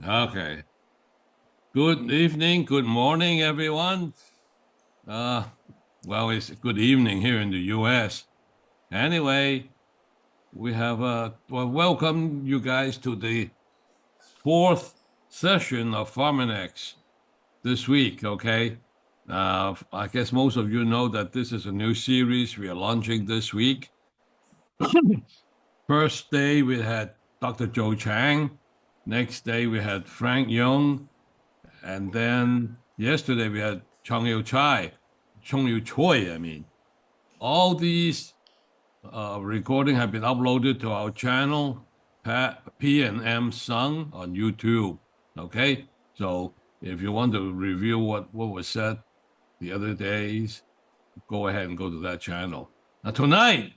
Okay. Good evening, good morning, everyone. Uh, well, it's good evening here in the U.S. Anyway, welcome you guys to the fourth session of Farminex this week. Okay. I guess most of you know that this is a new series we are launching this week. First day we had Dr. Joe Chang. Next day we had Frank Young. And then yesterday we had Chung Yu Choi, I mean. All these recording have been uploaded to our channel, P&M Sung on YouTube. Okay, so if you want to review what was said the other days, go ahead and go to that channel. Now tonight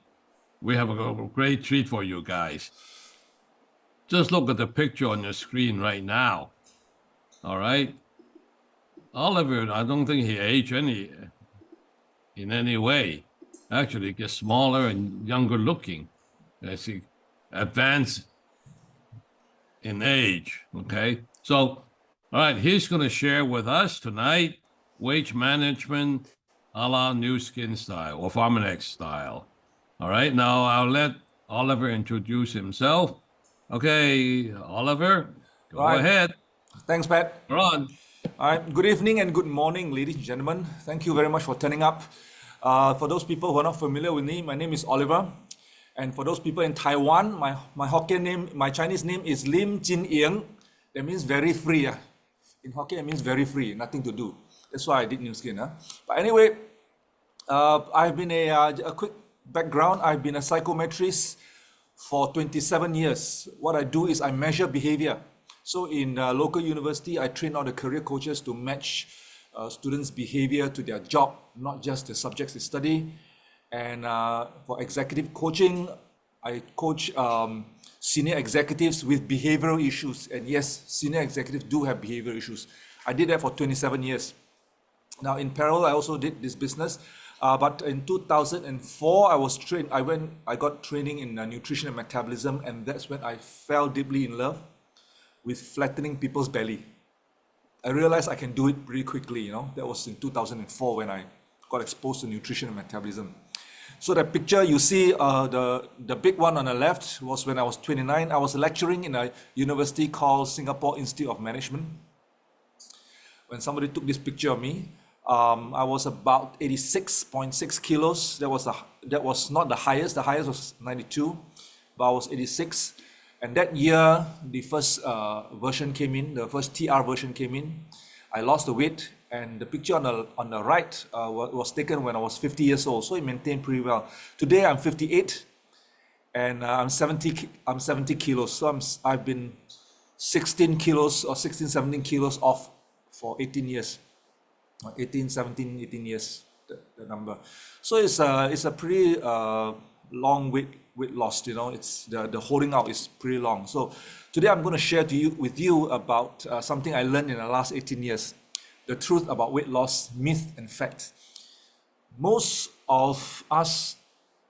we have a great treat for you guys. Just look at the picture on your screen right now. All right, Oliver, I don't think he aged in any way. Actually, gets smaller and younger looking as he advances in age. Okay. So, all right, he's going to share with us tonight wage management a la New Skin style or Farminex style. All right. Now I'll let Oliver introduce himself. Okay, Oliver, go Right. ahead. Thanks, Pat. Ron. All right. Good evening and good morning, ladies and gentlemen. Thank you very much for turning up. For those people who are not familiar with me, my name is Oliver. And for those people in Taiwan, my Hokkien name, my Chinese name is Lim Jin Ying. That means very free. In Hokkien, it means very free, nothing to do. That's why I did New Skin. But anyway, I've been a quick background. I've been a psychometrist for 27 years. What I do is I measure behavior. So in local university, I train all the career coaches to match students' behavior to their job, not just the subjects they study. And for executive coaching, I coach senior executives with behavioral issues. And yes, senior executives do have behavioral issues. I did that for 27 years. Now, in parallel, I also did this business. But in 2004, I was trained. I got training in nutrition and metabolism, and that's when I fell deeply in love with flattening people's belly. I realized I can do it pretty quickly. That was in 2004 when I got exposed to nutrition and metabolism. So the picture you see, the big one on the left was when I was 29. I was lecturing in a university called Singapore Institute of Management. When somebody took this picture of me, I was about 86.6 kilos. That was not the highest. The highest was 92, but I was 86. And that year, the first version came in. The first TR version came in. I lost the weight, and the picture on the right was taken when I was 50 years old. So it maintained pretty well. Today I'm 58, and I'm 70 kilos. So I've been 16 kilos or 16, 17 kilos off for 18 years. 18 years, the number. So it's a pretty long weight loss. It's the holding out is pretty long. So today I'm going to share with you about something I learned in the last 18 years, the truth about weight loss, myth and fact. Most of us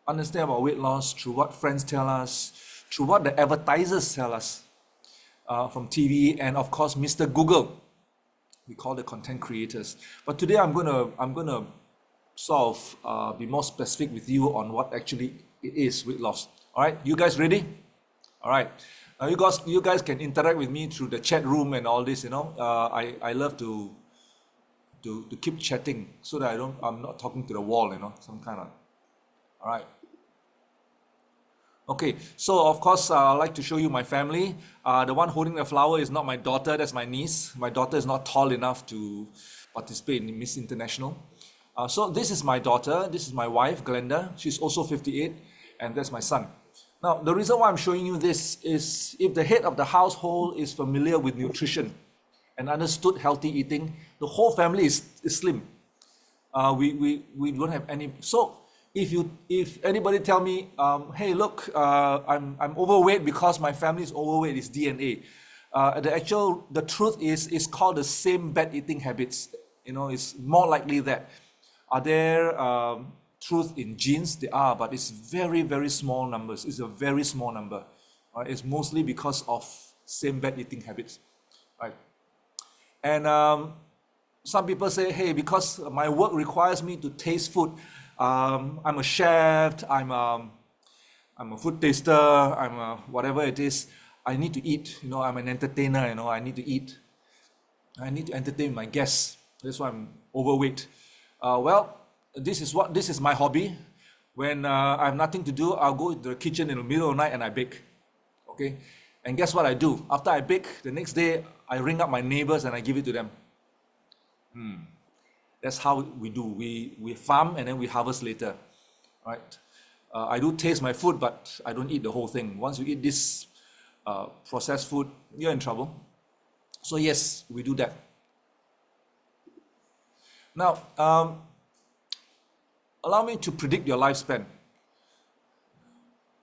understand about weight loss through what friends tell us, through what the advertisers tell us from TV, and of course Mr. Google. We call the content creators. But today I'm gonna sort of be more specific with you on what actually it is weight loss. All right, you guys ready? All right. You guys can interact with me through the chat room and all this. I love to keep chatting so that I'm not talking to the wall. Some kind of. All right. Okay, so of course, I'd like to show you my family. The one holding the flower is not my daughter, that's my niece. My daughter is not tall enough to participate in Miss International. So this is my daughter, this is my wife, Glenda. She's also 58, and that's my son. Now, the reason why I'm showing you this is if the head of the household is familiar with nutrition and understood healthy eating, the whole family is slim. We don't have any. So if anybody tell me, hey, look, I'm overweight because my family is overweight, it's DNA. The truth is, it's called the same bad eating habits. It's more likely that. Are there truth in genes? There are, but it's very, very small numbers. It's a very small number. It's mostly because of same bad eating habits. right? And some people say, hey, because my work requires me to taste food, I'm a chef, I'm a food taster, I'm a whatever it is, I need to eat, you know, I'm an entertainer, you know, I need to eat. I need to entertain my guests. That's why I'm overweight. Well, this is my hobby. When I have nothing to do, I'll go to the kitchen in the middle of the night and I bake. Okay, and guess what I do? After I bake, the next day I ring up my neighbors and I give it to them. That's how we do. We farm and then we harvest later, right? I do taste my food, but I don't eat the whole thing. Once you eat this processed food, you're in trouble. So yes, we do that. Now, allow me to predict your lifespan.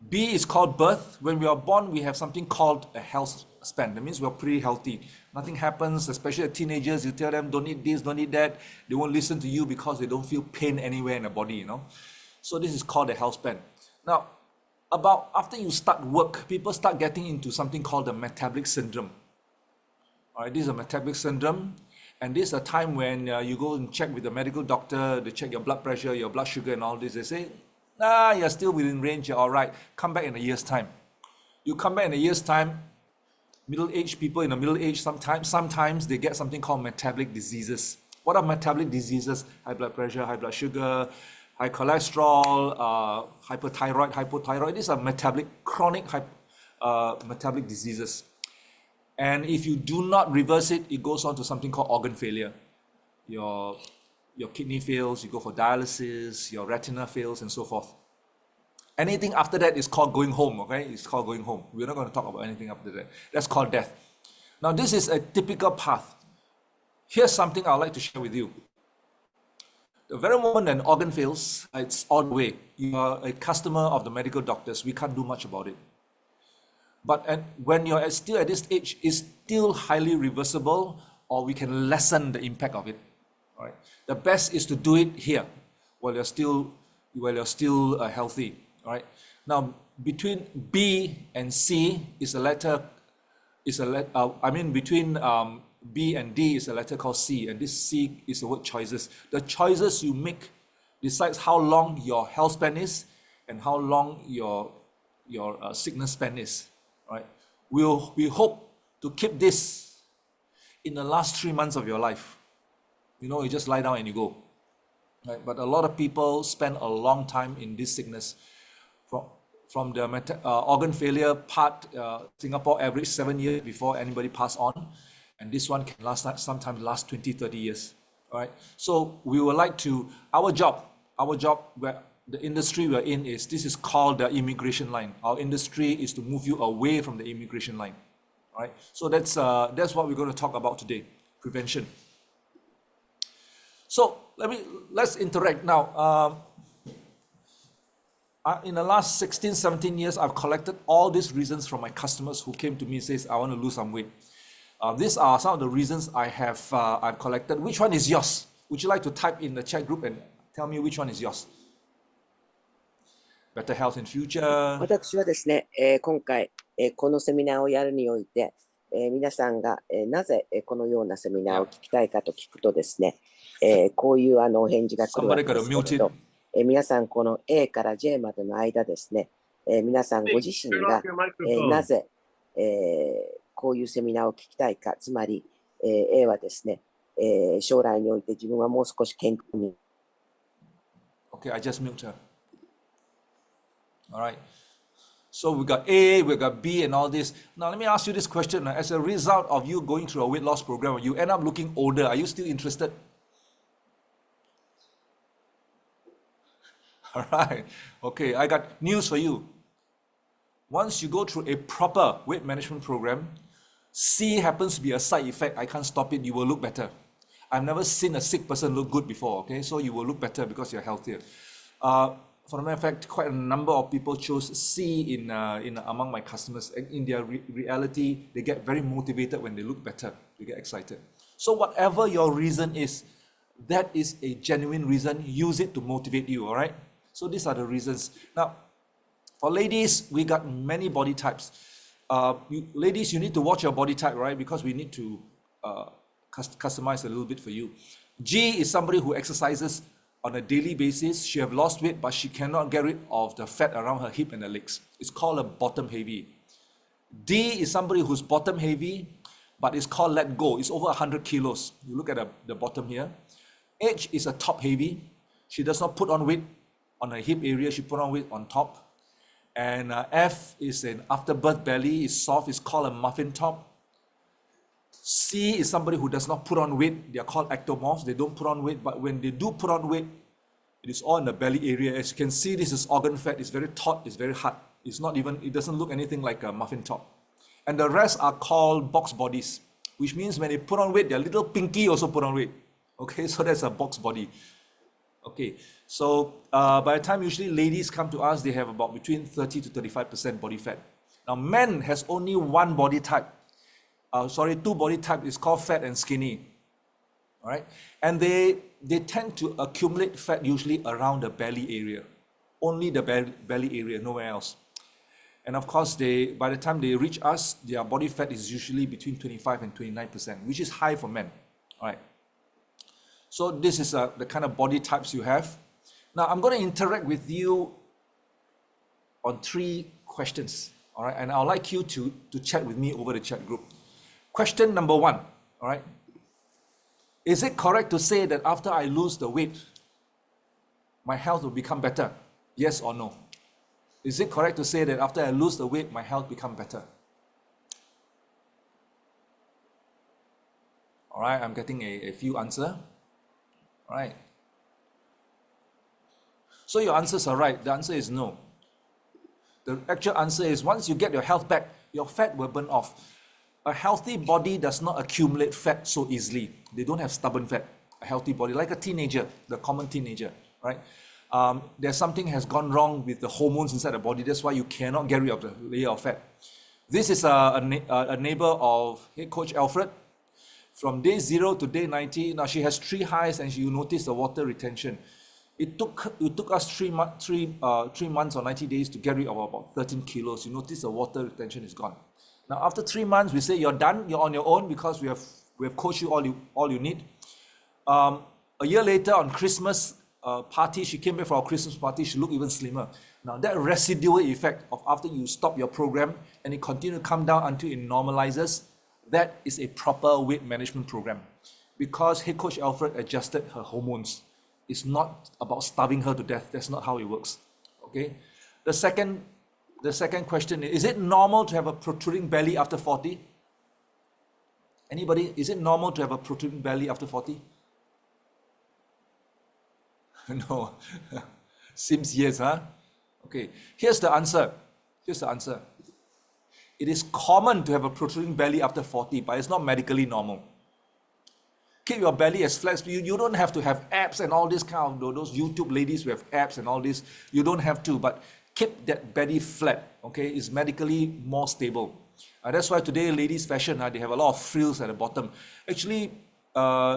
B is called birth. When we are born, we have something called a health span. That means we're pretty healthy. Nothing happens, especially at teenagers. You tell them, don't eat this, don't eat that. They won't listen to you because they don't feel pain anywhere in the body, you know. So this is called a health span. Now, about after you start work, people start getting into something called the metabolic syndrome. All right, this is a metabolic syndrome. And this is a time when you go and check with the medical doctor, they check your blood pressure, your blood sugar and all this. They say, you're still within range, you're all right. Come back in a year's time. You come back in a year's time, middle-aged people in the middle age, sometimes they get something called metabolic diseases. What are metabolic diseases? High blood pressure, high blood sugar, high cholesterol, hyperthyroid, hypothyroid. These are chronic metabolic diseases. And if you do not reverse it, it goes on to something called organ failure. Your kidney fails, you go for dialysis, your retina fails, and so forth. Anything after that is called going home, okay? It's called going home. We're not going to talk about anything after that. That's called death. Now, this is a typical path. Here's something I'd like to share with you. The very moment an organ fails, it's all the way. You are a customer of the medical doctors. We can't do much about it. But when you're still at this age, it's still highly reversible, or we can lessen the impact of it. All right. The best is to do it here while you're still healthy. All right. Now between B and C is a letter. Between B and D is a letter called C, and this C is the word choices. The choices you make decides how long your health span is and how long your sickness span is. Right? We hope to keep this in the last 3 months of your life. You know, you just lie down and you go. Right? But a lot of people spend a long time in this sickness. From the organ failure part, Singapore average 7 years before anybody pass on. And this one can sometimes last 20, 30 years. All right? So we would like to, our job, where the industry we're in this is called the immigration line. Our industry is to move you away from the immigration line. All right? So that's what we're going to talk about today, prevention. So let's interact now. In the last 16, 17 years, I've collected all these reasons from my customers who came to me and says, I want to lose some weight. These are some of the reasons I've collected. Which one is yours? Would you like to type in the chat group and tell me which one is yours? Better health in future. 私はですね、今回、このセミナーをやるにおいて、皆さんが、なぜ、このようなセミナーを聞きたいかと聞くとですね、こういうお返事が来るわけですけれど、皆さんこの A から J までの間ですね、皆さんご自身が、なぜ、こういうセミナーを聞きたいか、つまり、A はですね、将来において自分はもう少し健康に。Okay, I just mute her. All right. So we got A, we got B and all this. Now let me ask you this question. As a result of you going through a weight loss program, you end up looking older. Are you still interested? All right. Okay, I got news for you. Once you go through a proper weight management program, C happens to be a side effect. I can't stop it. You will look better. I've never seen a sick person look good before. Okay, so you will look better because you're healthier. For a matter of fact, quite a number of people chose C in among my customers. In their reality, they get very motivated when they look better. They get excited. So whatever your reason is, that is a genuine reason. Use it to motivate you. All right. So these are the reasons. Now, for ladies, we got many body types. Ladies, you need to watch your body type, right? Because we need to customize a little bit for you. G is somebody who exercises on a daily basis. She have lost weight, but she cannot get rid of the fat around her hip and the legs. It's called a bottom heavy. D is somebody who's bottom heavy, but it's called let go. It's over 100 kilos. You look at the bottom here. H is a top heavy. She does not put on weight on her hip area. She put on weight on top. And F is an afterbirth belly. It's soft. It's called a muffin top. C is somebody who does not put on weight. They are called ectomorphs. They don't put on weight, but when they do put on weight, it is all in the belly area. As you can see, this is organ fat. It's very taut. It's very hard. It's not even, it doesn't look anything like a muffin top. And the rest are called box bodies, which means when they put on weight, their little pinky also put on weight. Okay, so that's a box body. Okay, so by the time usually ladies come to us, they have about between 30 to 35% body fat. Now men has only one body type. Two body type is called fat and skinny. All right, and they tend to accumulate fat usually around the belly area, only the belly area, nowhere else. And of course, by the time they reach us, their body fat is usually between 25 and 29%, which is high for men. All right. So this is the kind of body types you have. Now I'm going to interact with you on 3 questions. All right, and I'd like you to chat with me over the chat group. Question number 1. All right. Is it correct to say that after I lose the weight, my health will become better? Yes or no? Is it correct to say that after I lose the weight, my health become better? All right, I'm getting a few answers. All right. So your answers are right. The answer is no. The actual answer is once you get your health back, your fat will burn off. A healthy body does not accumulate fat so easily. They don't have stubborn fat. A healthy body, like a teenager, the common teenager, right? There's something has gone wrong with the hormones inside the body. That's why you cannot get rid of the layer of fat. This is a neighbor of head coach Alfred. From day 0 to day 90, now she has 3 highs and you notice the water retention. It took us 3 months or 90 days to get rid of about 13 kilos. You notice the water retention is gone. Now after 3 months, we say you're done, you're on your own because we have coached you all you need. A year later on Christmas party, she came back for our Christmas party, she looked even slimmer. Now that residual effect of after you stop your program and it continues to come down until it normalizes, that is a proper weight management program. Because head coach Alfred adjusted her hormones. It's not about starving her to death. That's not how it works. Okay. The second question is it normal to have a protruding belly after 40? Anybody? Is it normal to have a protruding belly after 40? No. Seems yes, huh? Okay. Here's the answer. It is common to have a protruding belly after 40, but it's not medically normal. Keep your belly as flat. You don't have to have abs and all this kind of, those YouTube ladies who have abs and all this. You don't have to, but keep that belly flat, okay? It's medically more stable. That's why today, ladies' fashion, they have a lot of frills at the bottom. Actually,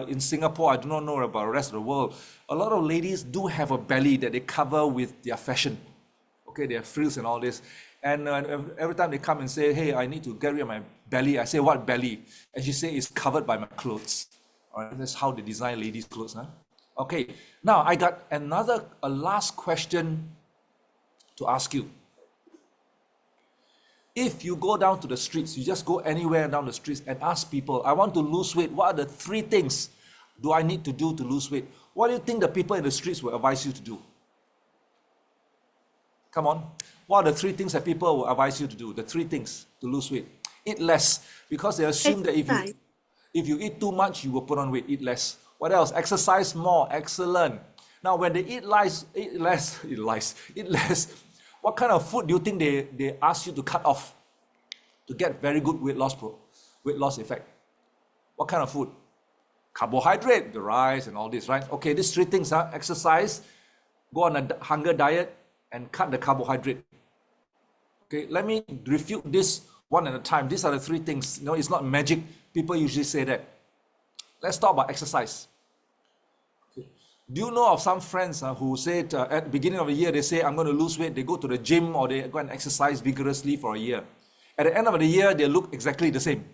in Singapore, I do not know about the rest of the world, a lot of ladies do have a belly that they cover with their fashion. Okay, they have frills and all this. And every time they come and say, hey, I need to get rid of my belly, I say, what belly? And she say, it's covered by my clothes. All right, that's how they design ladies' clothes. Huh? Okay, now I got a last question to ask you. If you go down to the streets, you just go anywhere down the streets and ask people, I want to lose weight. What are the 3 things do I need to do to lose weight? What do you think the people in the streets will advise you to do? Come on. What are the 3 things that people will advise you to do? The 3 things to lose weight. Eat less, because they assume that if you eat too much, you will put on weight. Eat less. What else? Exercise more. Excellent. Now, when they eat less, what kind of food do you think they ask you to cut off to get very good weight loss effect? What kind of food? Carbohydrate, the rice and all this, right? Okay, these 3 things, exercise, go on a hunger diet, and cut the carbohydrate. Okay, let me refute this one at a time. These are the 3 things. You know, it's not magic. People usually say that. Let's talk about exercise. Okay. Do you know of some friends who said at the beginning of the year, they say, I'm going to lose weight. They go to the gym or they go and exercise vigorously for a year. At the end of the year, they look exactly the same.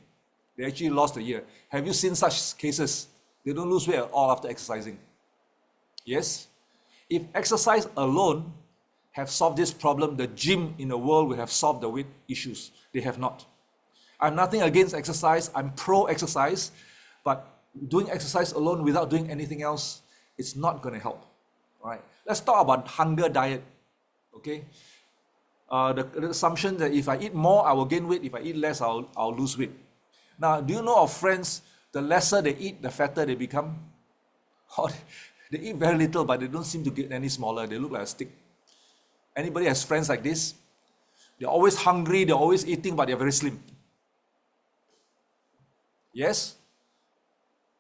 They actually lost a year. Have you seen such cases? They don't lose weight at all after exercising. Yes? If exercise alone have solved this problem, the gym in the world will have solved the weight issues. They have not. I'm nothing against exercise. I'm pro-exercise. But doing exercise alone without doing anything else, it's not going to help. All right. Let's talk about hunger diet. Okay. The assumption that if I eat more, I will gain weight. If I eat less, I'll lose weight. Now, do you know of friends, the lesser they eat, the fatter they become? Or they eat very little, but they don't seem to get any smaller. They look like a stick. Anybody has friends like this? They're always hungry, they're always eating, but they're very slim. Yes?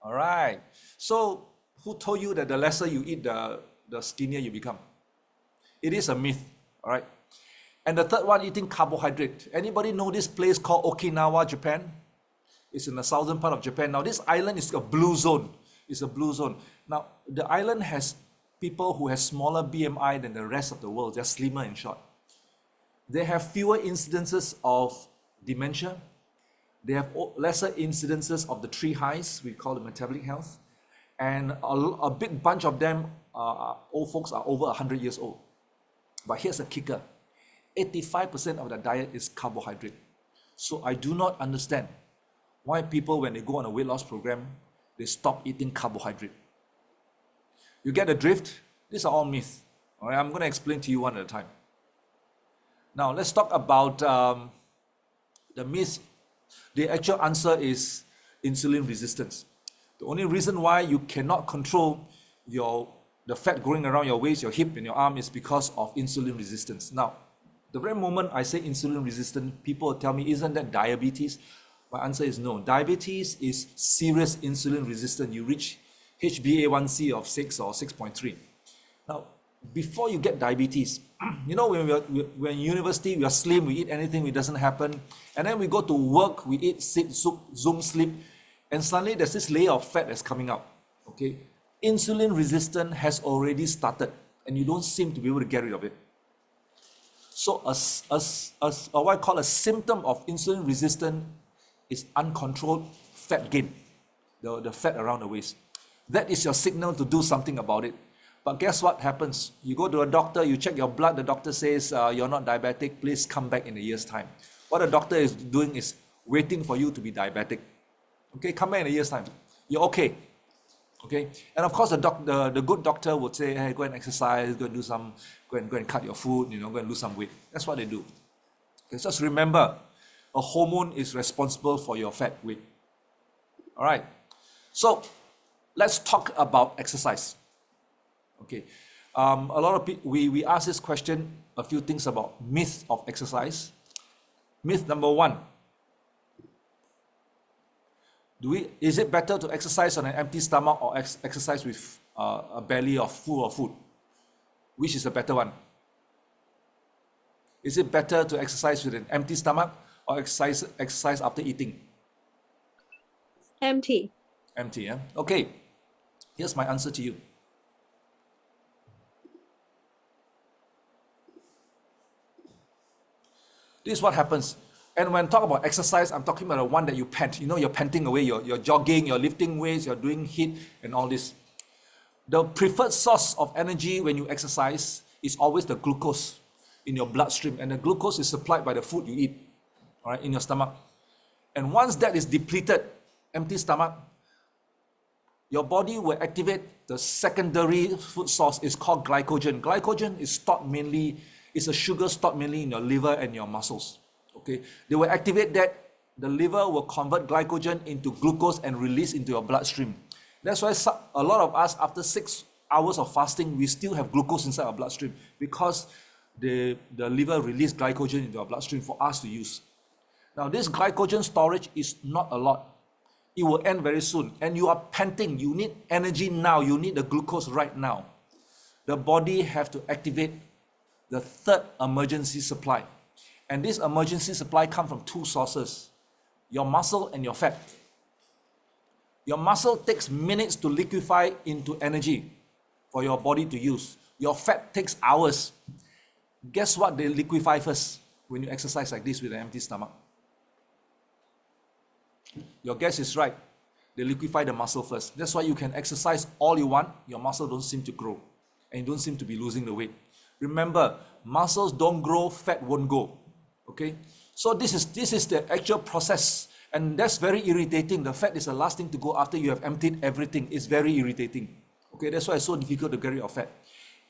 All right. So, who told you that the lesser you eat, the skinnier you become? It is a myth. All right. And the third one, eating carbohydrate. Anybody know this place called Okinawa, Japan? It's in the southern part of Japan. Now, this island is a blue zone. It's a blue zone. Now, the island has people who have smaller BMI than the rest of the world. They're slimmer, in short. They have fewer incidences of dementia. They have lesser incidences of the three highs, we call it metabolic health. And a big bunch of them, old folks, are over 100 years old. But here's the kicker. 85% of the diet is carbohydrate. So I do not understand why people, when they go on a weight loss program, they stop eating carbohydrate. You get the drift? These are all myths. All right, I'm going to explain to you one at a time. Now, let's talk about the myths. The actual answer is insulin resistance. The only reason why you cannot control the fat growing around your waist, your hip, and your arm is because of insulin resistance. Now, the very moment I say insulin resistant, people tell me, isn't that diabetes? My answer is no. Diabetes is serious insulin resistant. You reach HbA1c of 6 or 6.3. Now, before you get diabetes, you know, when we're in university, we are slim, we eat anything, it doesn't happen. And then we go to work, we eat, sit, zoom, sleep, and suddenly there's this layer of fat that's coming out. Okay? Insulin resistance has already started, and you don't seem to be able to get rid of it. So what I call a symptom of insulin resistance is uncontrolled fat gain, the fat around the waist. That is your signal to do something about it. But guess what happens? You go to a doctor, you check your blood, the doctor says, you're not diabetic, please come back in a year's time. What the doctor is doing is waiting for you to be diabetic. Okay, come back in a year's time. You're okay. Okay, and of course the good doctor would say, hey, go and exercise, go and cut your food, go and lose some weight. That's what they do. Okay, just remember, a hormone is responsible for your fat weight. All right, so let's talk about exercise. Okay, a lot of people, we ask this question, a few things about myth of exercise. Myth number one. Is it better to exercise on an empty stomach or exercise with a belly full of food? Which is the better one? Is it better to exercise with an empty stomach or exercise after eating? Empty. Empty, yeah? Okay, here's my answer to you. This is what happens. And when I talk about exercise, I'm talking about the one that you pant. You're panting away, you're jogging, you're lifting weights, you're doing HIIT and all this. The preferred source of energy when you exercise is always the glucose in your bloodstream. And the glucose is supplied by the food you eat, all right, in your stomach. And once that is depleted, empty stomach, your body will activate the secondary food source. It's called glycogen. Glycogen is a sugar stored mainly in your liver and your muscles. Okay, they will activate that. The liver will convert glycogen into glucose and release into your bloodstream. That's why a lot of us, after 6 hours of fasting, we still have glucose inside our bloodstream because the liver released glycogen into our bloodstream for us to use. Now, this glycogen storage is not a lot. It will end very soon. And you are panting. You need energy now. You need the glucose right now. The body have to activate the third emergency supply. And this emergency supply comes from two sources, your muscle and your fat. Your muscle takes minutes to liquefy into energy for your body to use. Your fat takes hours. Guess what they liquefy first when you exercise like this with an empty stomach? Your guess is right. They liquefy the muscle first. That's why you can exercise all you want. Your muscle don't seem to grow. And you don't seem to be losing the weight. Remember, muscles don't grow, fat won't go. Okay? So this is the actual process. And that's very irritating. The fat is the last thing to go after you have emptied everything. It's very irritating. Okay, that's why it's so difficult to get rid of fat.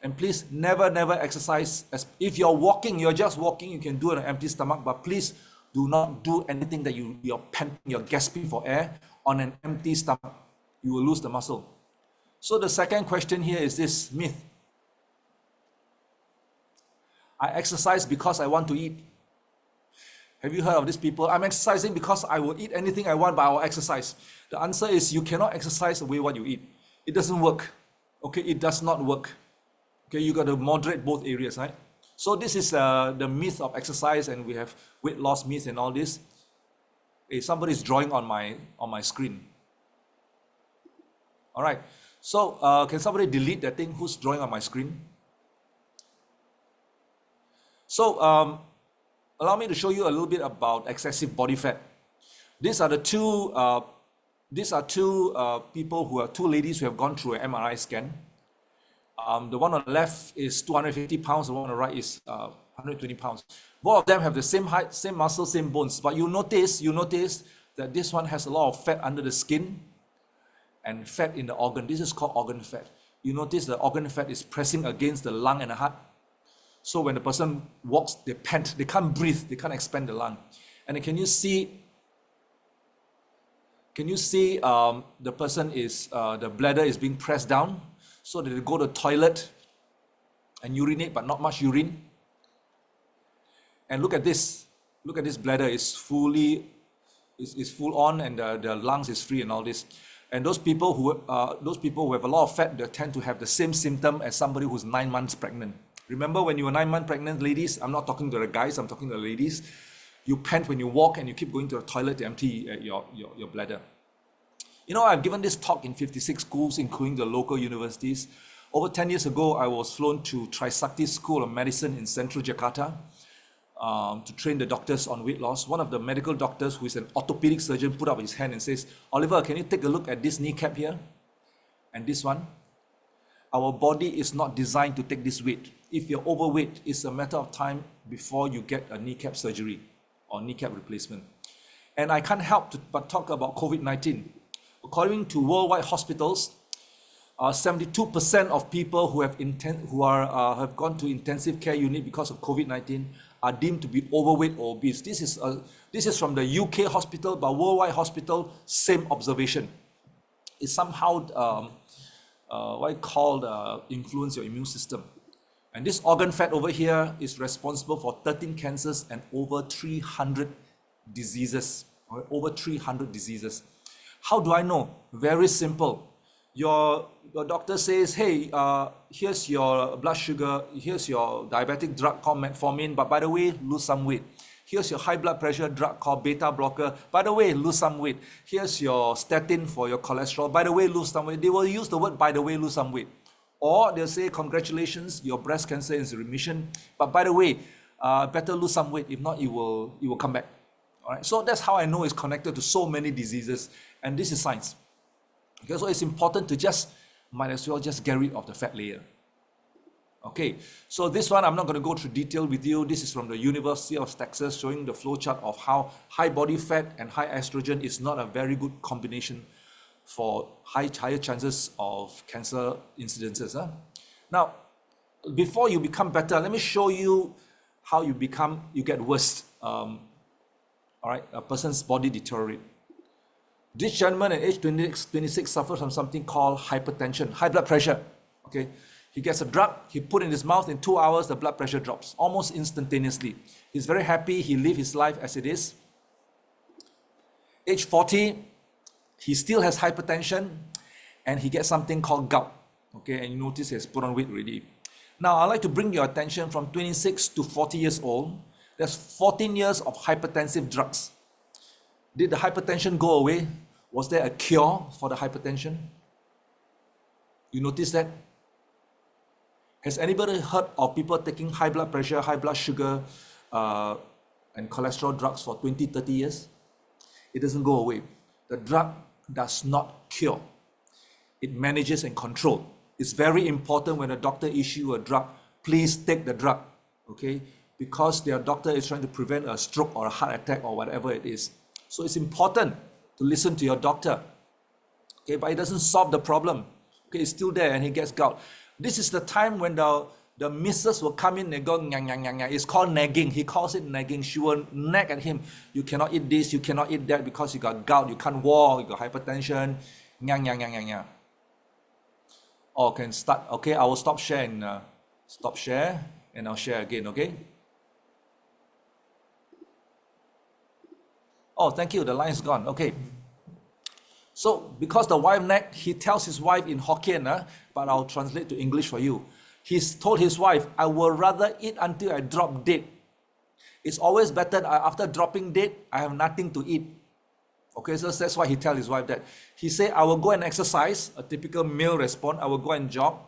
And please never exercise. If you're walking, you're just walking, you can do it on an empty stomach, but please do not do anything that you're panting, you're gasping for air on an empty stomach. You will lose the muscle. So the second question here is this myth. I exercise because I want to eat. Have you heard of these people? I'm exercising because I will eat anything I want, but I will exercise. The answer is you cannot exercise away what you eat. It doesn't work. Okay, it does not work. Okay, you got to moderate both areas, right? So this is the myth of exercise, and we have weight loss myth and all this. Hey, somebody is drawing on my screen. All right. So can somebody delete that thing? Who's drawing on my screen? So allow me to show you a little bit about excessive body fat. These are the two. These are two two ladies who have gone through an MRI scan. The one on the left is 250 pounds, the one on the right is 120 pounds. Both of them have the same height, same muscle, same bones. But you notice that this one has a lot of fat under the skin and fat in the organ. This is called organ fat. You notice the organ fat is pressing against the lung and the heart. So when the person walks, they pant, they can't breathe, they can't expand the lung. And can you see the person is, the bladder is being pressed down, so that they go to the toilet and urinate, but not much urine. And look at this bladder is full on, and the lungs is free and all this. And those people who have a lot of fat, they tend to have the same symptom as somebody who's 9 months pregnant. Remember when you were 9 months pregnant, ladies? I'm not talking to the guys, I'm talking to the ladies. You pant when you walk and you keep going to the toilet to empty your bladder. You know, I've given this talk in 56 schools, including the local universities. Over 10 years ago, I was flown to Trisakti School of Medicine in central Jakarta to train the doctors on weight loss. One of the medical doctors, who is an orthopedic surgeon, put up his hand and says, "Oliver, can you take a look at this kneecap here? And this one? Our body is not designed to take this weight. If you're overweight, it's a matter of time before you get a kneecap surgery or kneecap replacement." And I can't help but talk about COVID-19. According to worldwide hospitals, 72% of people who have gone to intensive care unit because of COVID-19 are deemed to be overweight or obese. This is from the UK hospital, but worldwide hospital, same observation. It's somehow influence your immune system. And this organ fat over here is responsible for 13 cancers and over 300 diseases. Over 300 diseases. How do I know? Very simple. Your doctor says, "Hey, here's your blood sugar, here's your diabetic drug called metformin, but by the way, lose some weight. Here's your high blood pressure drug called beta blocker, by the way, lose some weight. Here's your statin for your cholesterol, by the way, lose some weight." They will use the word "by the way, lose some weight." Or they'll say, "Congratulations, your breast cancer is in remission, but by the way, better lose some weight, if not, it will come back." All right, so that's how I know it's connected to so many diseases, and this is science. Okay, so it's important to might as well just get rid of the fat layer. Okay, so this one I'm not going to go through detail with you. This is from the University of Texas, showing the flowchart of how high body fat and high estrogen is not a very good combination for higher chances of cancer incidences. Now, before you become better, let me show you how you get worse. All right, a person's body deteriorate. This gentleman at age 26 suffers from something called hypertension, high blood pressure. Okay, he gets a drug, he put it in his mouth, in 2 hours, the blood pressure drops almost instantaneously. He's very happy, he lives his life as it is. Age 40, he still has hypertension, and he gets something called gout. Okay, and you notice he has put on weight already. Now, I'd like to bring your attention from 26 to 40 years old. There's 14 years of hypertensive drugs. Did the hypertension go away? Was there a cure for the hypertension? You notice that? Has anybody heard of people taking high blood pressure, high blood sugar, and cholesterol drugs for 20, 30 years? It doesn't go away. The drug does not cure. It manages and control. It's very important when a doctor issue a drug, please take the drug, okay? Because their doctor is trying to prevent a stroke or a heart attack or whatever it is. So it's important to listen to your doctor, okay? But it doesn't solve the problem, okay? It's still there and he gets gout. This is the time when the missus will come in and go, nyang, nyang, nyang, nyang. It's called nagging. He calls it nagging. She will nag at him. You cannot eat this, you cannot eat that because you got gout, you can't walk, you got hypertension, nyang, nyang, nyang, nyang, nyang. Or can start, okay, I will stop share and I'll share again, okay? Oh, thank you, the line's gone, okay. So, because the wife nagged, he tells his wife in Hokkien, but I'll translate to English for you. He's told his wife, I will rather eat until I drop dead. It's always better after dropping dead, I have nothing to eat. Okay, so that's why he tells his wife that. He said, I will go and exercise, a typical male response. I will go and jog.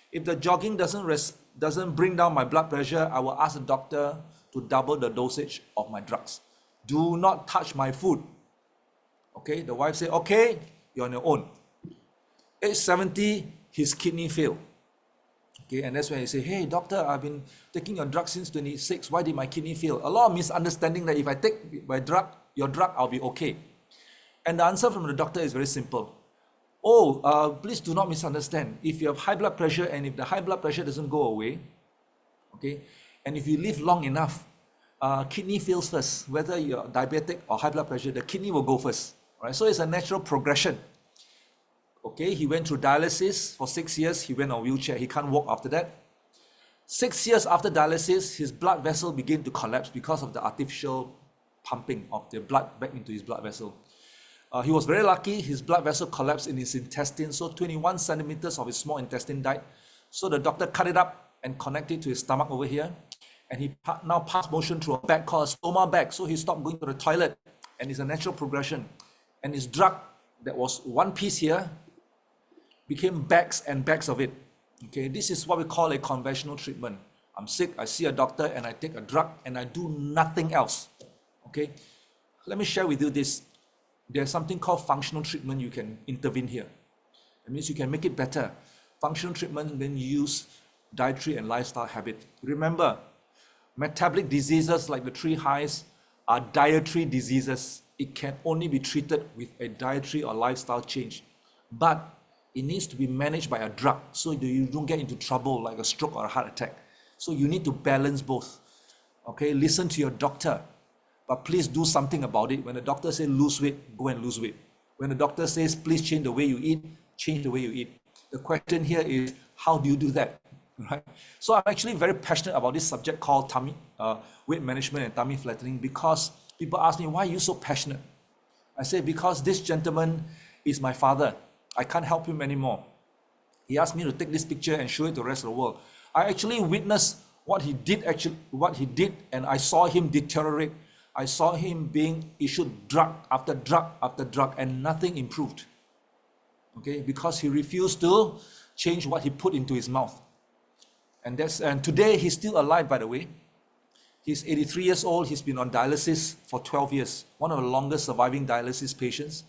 If the jogging doesn't bring down my blood pressure, I will ask the doctor to double the dosage of my drugs. Do not touch my food. Okay, the wife said, okay, you're on your own. Age 70, his kidney failed. Okay, and that's when he said, hey, doctor, I've been taking your drug since 26. Why did my kidney fail? A lot of misunderstanding that if I take your drug, I'll be okay. And the answer from the doctor is very simple. Please do not misunderstand. If you have high blood pressure and if the high blood pressure doesn't go away, okay, and if you live long enough, kidney fails first. Whether you're diabetic or high blood pressure, the kidney will go first. Right? So it's a natural progression. Okay, he went through dialysis for 6 years. He went on a wheelchair. He can't walk after that. 6 years after dialysis, his blood vessel began to collapse because of the artificial pumping of the blood back into his blood vessel. He was very lucky. His blood vessel collapsed in his intestine, so 21 centimeters of his small intestine died. So the doctor cut it up and connected it to his stomach over here. And he now passed motion through a bag called a stoma bag. So he stopped going to the toilet, and it's a natural progression. And his drug that was one piece here became bags and bags of it. Okay, this is what we call a conventional treatment. I'm sick, I see a doctor, and I take a drug, and I do nothing else. Okay, let me share with you this. There's something called functional treatment. You can intervene here. It means you can make it better. Functional treatment, then use dietary and lifestyle habit. Remember, metabolic diseases like the 3 highs are dietary diseases. It can only be treated with a dietary or lifestyle change. But it needs to be managed by a drug so that you don't get into trouble like a stroke or a heart attack. So you need to balance both. Okay, listen to your doctor. But please do something about it. When the doctor says lose weight, go and lose weight. When the doctor says please change the way you eat, change the way you eat. The question here is, how do you do that? Right? So I'm actually very passionate about this subject called weight management and tummy flattening, because people ask me, why are you so passionate? I say, because this gentleman is my father. I can't help him anymore. He asked me to take this picture and show it to the rest of the world. I actually witnessed what he did, and I saw him deteriorate. I saw him being issued drug after drug after drug, and nothing improved. Okay, because he refused to change what he put into his mouth. And today he's still alive, by the way. He's 83 years old. He's been on dialysis for 12 years, one of the longest surviving dialysis patients.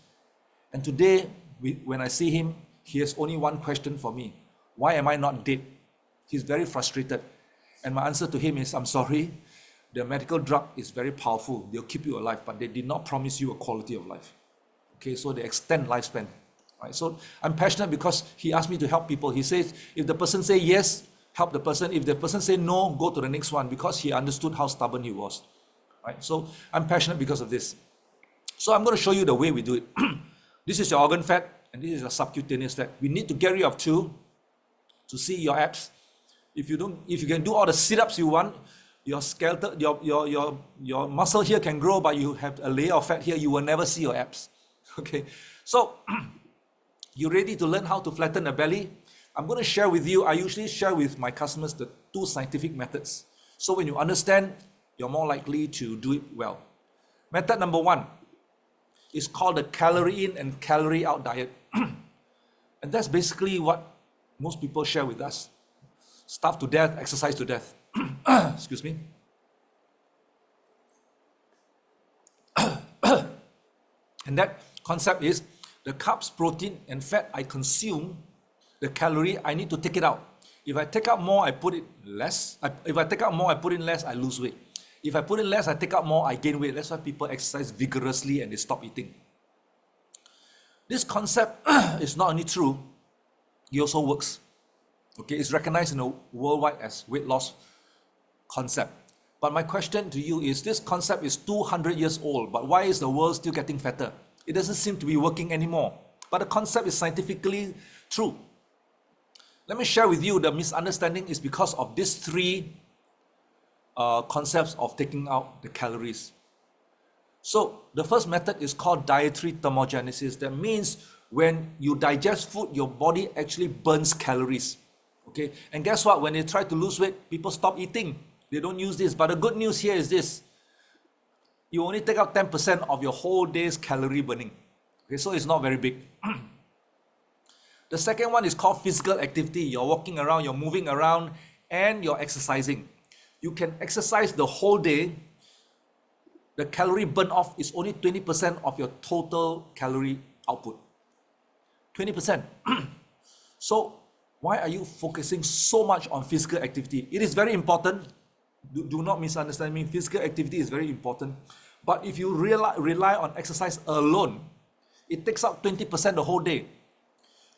And today, when I see him, he has only one question for me. Why am I not dead? He's very frustrated. And my answer to him is, I'm sorry, the medical drug is very powerful. They'll keep you alive, but they did not promise you a quality of life. Okay, so they extend lifespan. Right? So I'm passionate because he asked me to help people. He says, if the person say yes, help the person. If the person say no, go to the next one, because he understood how stubborn he was. Right? So I'm passionate because of this. So I'm going to show you the way we do it. This is your organ fat, and this is your subcutaneous fat. We need to get rid of 2 to see your abs. If you can do all the sit-ups you want, your skeleton, your muscle here can grow, but you have a layer of fat here, you will never see your abs. Okay, so you ready to learn how to flatten the belly? I'm going to share with you, I usually share with my customers the 2 scientific methods. So when you understand, you're more likely to do it well. Method number 1 is called the calorie in and calorie out diet. And that's basically what most people share with us. Starve to death, exercise to death. Excuse me. And that concept is the carbs, protein, and fat I consume, the calorie, I need to take it out. If I take out more, I put it less. If I take out more, I put in less, I lose weight. If I put in less, I take out more, I gain weight. That's why people exercise vigorously and they stop eating. This concept is not only true, it also works. Okay, it's recognized in the worldwide as weight loss concept. But my question to you is, this concept is 200 years old, but why is the world still getting fatter? It doesn't seem to be working anymore. But the concept is scientifically true. Let me share with you the misunderstanding is because of these three concepts of taking out the calories. So the first method is called dietary thermogenesis. That means when you digest food, your body actually burns calories. Okay, and guess what? When they try to lose weight, people stop eating. They don't use this. But the good news here is this: you only take out 10% of your whole day's calorie burning. Okay, so it's not very big. The second one is called physical activity. You're walking around, you're moving around, and you're exercising. You can exercise the whole day. The calorie burn off is only 20% of your total calorie output. 20%. So why are you focusing so much on physical activity? It is very important. Do not misunderstand me. Physical activity is very important. But if you rely on exercise alone, it takes up 20% the whole day.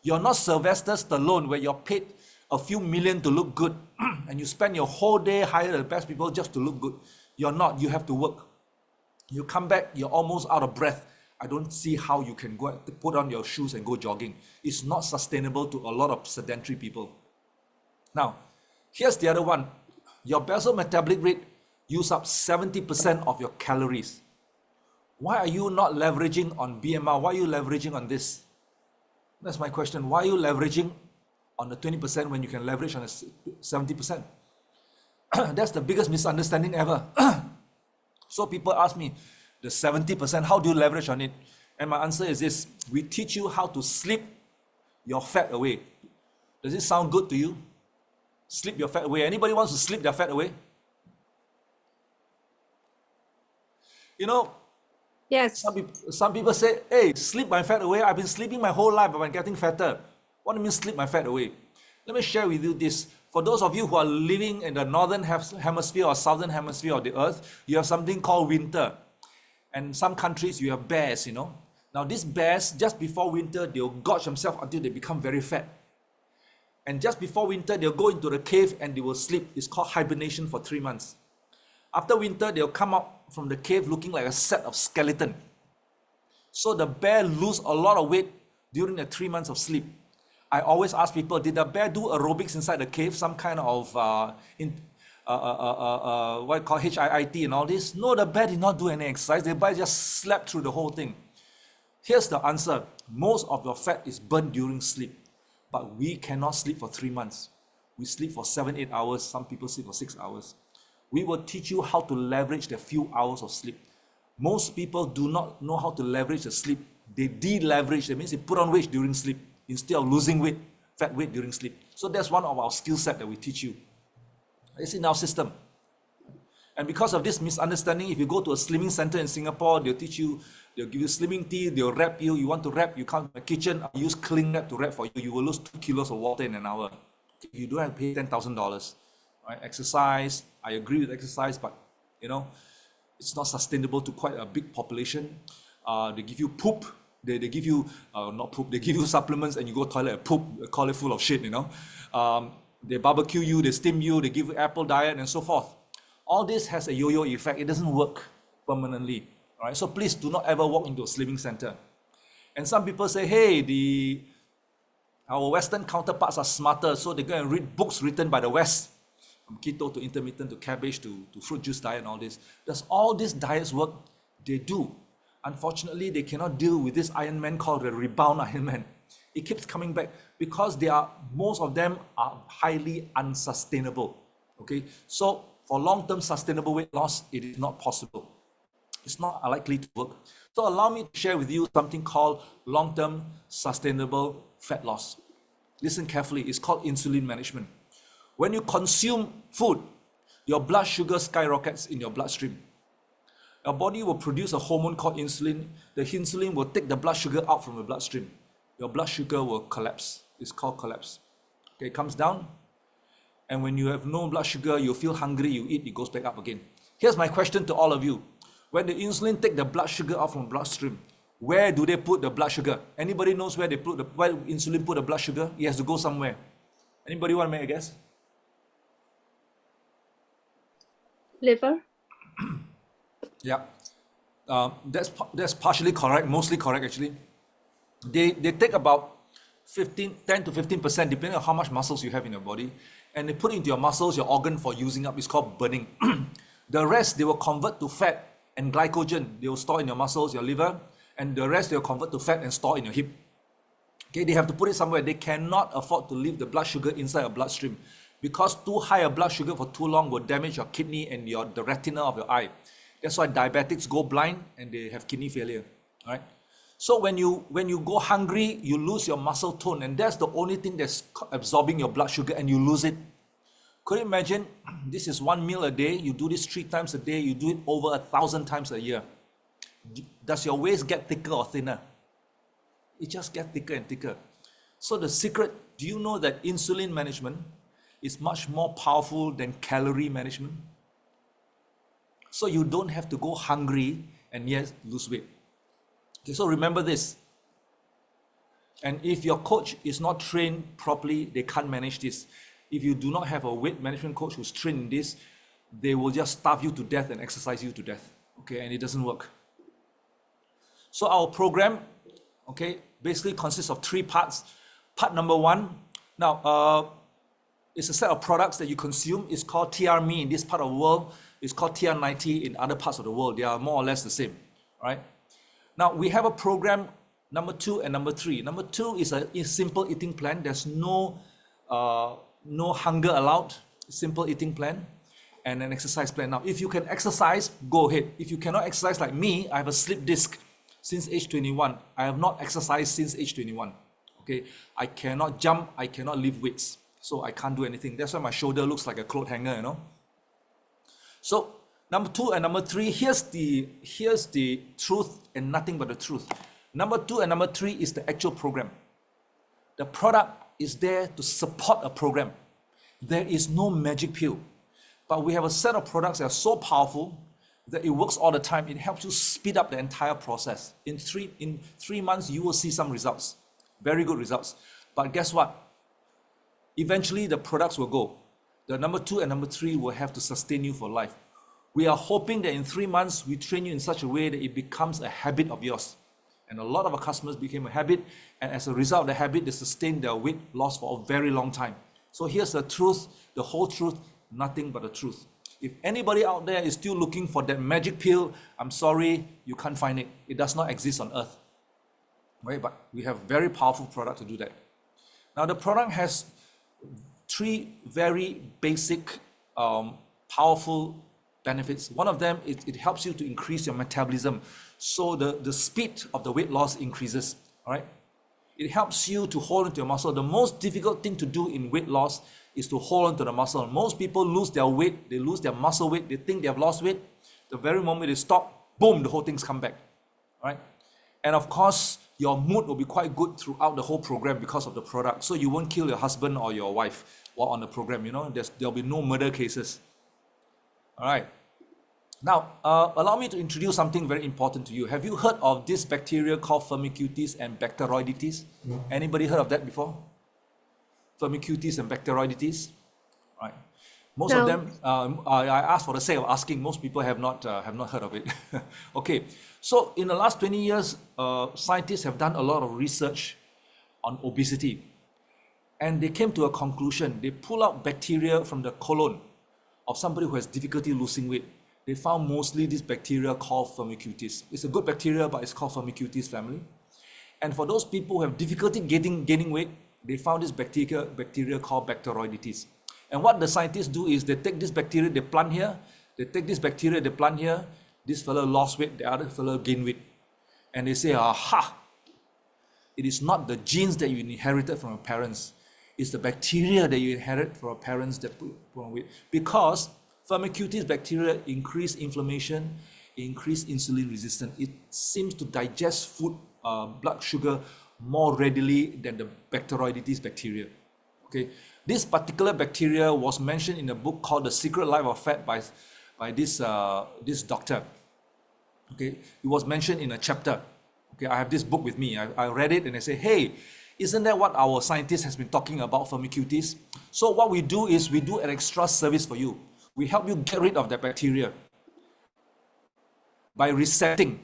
You're not Sylvester Stallone, where you're paid a few million to look good and you spend your whole day hiring the best people just to look good. You're not. You have to work. You come back, you're almost out of breath. I don't see how you can go put on your shoes and go jogging. It's not sustainable to a lot of sedentary people. Now, here's the other one. Your basal metabolic rate use up 70% of your calories. Why are you not leveraging on BMR? Why are you leveraging on this? That's my question. Why are you leveraging on the 20% when you can leverage on the 70%? That's the biggest misunderstanding ever. So people ask me, the 70%, how do you leverage on it? And my answer is this: we teach you how to sleep your fat away. Does it sound good to you? Sleep your fat away. Anybody wants to sleep their fat away? You know, Yes. some people say, hey, sleep my fat away. I've been sleeping my whole life, but I'm getting fatter. What do you mean sleep my fat away? Let me share with you this. For those of you who are living in the northern hemisphere or southern hemisphere of the earth, you have something called winter. And some countries, you have bears, you know. Now these bears, just before winter, they'll gorge themselves until they become very fat. And just before winter, they'll go into the cave and they will sleep. It's called hibernation for 3 months. After winter, they'll come out from the cave looking like a set of skeleton. So the bear lose a lot of weight during the 3 months of sleep. I always ask people, did the bear do aerobics inside the cave? Some kind of what you call HIIT and all this? No, the bear did not do any exercise. The bear just slept through the whole thing. Here's the answer. Most of your fat is burned during sleep. But we cannot sleep for 3 months. We sleep for 7-8 hours. Some people sleep for 6 hours. We will teach you how to leverage the few hours of sleep. Most people do not know how to leverage the sleep. They de-leverage. That means they put on weight during sleep instead of losing weight, fat weight during sleep. So that's one of our skill set that we teach you. It's in our system. And because of this misunderstanding, if you go to a slimming center in Singapore, they'll teach you, they'll give you slimming tea, they'll wrap you. You want to wrap, you come to the kitchen, I'll use cling wrap to wrap for you. You will lose 2 kilos of water in an hour. You don't have to pay $10,000. Right? Exercise, I agree with exercise, but you know, it's not sustainable to quite a big population. They give you poop. They give you, not poop, they give you supplements and you go toilet and poop, call it full of shit, you know. They barbecue you, they steam you, they give you apple diet and so forth. All this has a yo-yo effect. It doesn't work permanently. All right, so please do not ever walk into a slimming center. And some people say, hey, our Western counterparts are smarter, so they go and read books written by the West, from keto to intermittent to cabbage to fruit juice diet and all this. Does all these diets work? They do. Unfortunately, they cannot deal with this Iron Man called the rebound Iron Man. It keeps coming back because most of them are highly unsustainable. Okay, so for long-term sustainable weight loss, it is not possible. It's not likely to work. So allow me to share with you something called long-term sustainable fat loss. Listen carefully. It's called insulin management. When you consume food, your blood sugar skyrockets in your bloodstream. our body will produce a hormone called insulin. The insulin will take the blood sugar out from the bloodstream. Your blood sugar will collapse. It's called collapse. Okay, it comes down. And when you have no blood sugar, you feel hungry, you eat, it goes back up again. Here's my question to all of you. When the insulin take the blood sugar out from the bloodstream, where do they put the blood sugar? Anybody knows where where insulin put the blood sugar? It has to go somewhere. Anybody want to make a guess? Liver. Yeah. That's partially correct, mostly correct actually. They take about 10 to 15%, depending on how much muscles you have in your body, and they put it into your muscles, your organ for using up. It's called burning. The rest they will convert to fat and glycogen. They will store in your muscles, your liver, and the rest they will convert to fat and store in your hip. Okay, they have to put it somewhere. They cannot afford to leave the blood sugar inside your bloodstream, because too high a blood sugar for too long will damage your kidney and the retina of your eye. That's why diabetics go blind and they have kidney failure. All right. So when you go hungry, you lose your muscle tone, and that's the only thing that's absorbing your blood sugar, and you lose it. Could you imagine? This is 1 meal a day. You do this 3 times a day. You do it over 1,000 times a year. Does your waist get thicker or thinner? It just gets thicker and thicker. So the secret, do you know that insulin management is much more powerful than calorie management? So you don't have to go hungry and yet lose weight. Okay, so remember this. And if your coach is not trained properly, they can't manage this. If you do not have a weight management coach who's trained in this, they will just starve you to death and exercise you to death. Okay, and it doesn't work. So our program, okay, basically consists of 3 parts. Part number 1, now it's a set of products that you consume. It's called TRMe in this part of the world. It's called TR90 in other parts of the world. They are more or less the same, right? Now we have a program number 2 and number 3. Number 2 is a simple eating plan. There's no hunger allowed. Simple eating plan and an exercise plan. Now, if you can exercise, go ahead. If you cannot exercise like me, I have a slip disc since age 21. I have not exercised since age 21. Okay, I cannot jump. I cannot lift weights, so I can't do anything. That's why my shoulder looks like a cloth hanger, you know. So number 2 and number 3, here's the truth and nothing but the truth. Number 2 and number 3 is the actual program. The product is there to support a program. There is no magic pill, but we have a set of products that are so powerful that it works all the time. It helps you speed up the entire process. In three months, you will see some results, very good results. But guess what? Eventually, the products will go. The number 2 and number 3 will have to sustain you for life. We are hoping that in 3 months, we train you in such a way that it becomes a habit of yours. And a lot of our customers became a habit, and as a result of the habit, they sustained their weight loss for a very long time. So here's the truth, the whole truth, nothing but the truth. If anybody out there is still looking for that magic pill, I'm sorry, you can't find it. It does not exist on earth. Right? But we have very powerful product to do that. Now the product has 3 very basic, powerful benefits. One of them, it helps you to increase your metabolism. So the speed of the weight loss increases, all right? It helps you to hold onto your muscle. The most difficult thing to do in weight loss is to hold onto the muscle. Most people lose their weight, they lose their muscle weight, they think they have lost weight. The very moment they stop, boom, the whole thing's come back, all right? And of course, your mood will be quite good throughout the whole program because of the product. So you won't kill your husband or your wife while on the program, you know, there'll be no murder cases. All right. Now, allow me to introduce something very important to you. Have you heard of this bacteria called Firmicutes and Bacteroidetes? Anybody heard of that before? Firmicutes and Bacteroidetes? Right. Most of them, I asked for the sake of asking, most people have not heard of it. Okay, so in the last 20 years, scientists have done a lot of research on obesity. And they came to a conclusion. They pull out bacteria from the colon of somebody who has difficulty losing weight. They found mostly this bacteria called Firmicutes. It's a good bacteria, but it's called Firmicutes family. And for those people who have difficulty gaining weight, they found this bacteria called Bacteroidetes. And what the scientists do is they take this bacteria, they plant here, they take this bacteria, they plant here, this fellow lost weight, the other fellow gained weight. And they say, aha, it is not the genes that you inherited from your parents, it's the bacteria that you inherit from your parents that put on weight. Because Firmicutes bacteria increase inflammation, increase insulin resistance. It seems to digest food, blood sugar more readily than the Bacteroidetes bacteria. Okay, this particular bacteria was mentioned in a book called The Secret Life of Fat by this doctor. Okay, it was mentioned in a chapter. Okay, I have this book with me. I read it and I say, hey, isn't that what our scientist has been talking about, Firmicutes? So what we do is we do an extra service for you. We help you get rid of that bacteria by resetting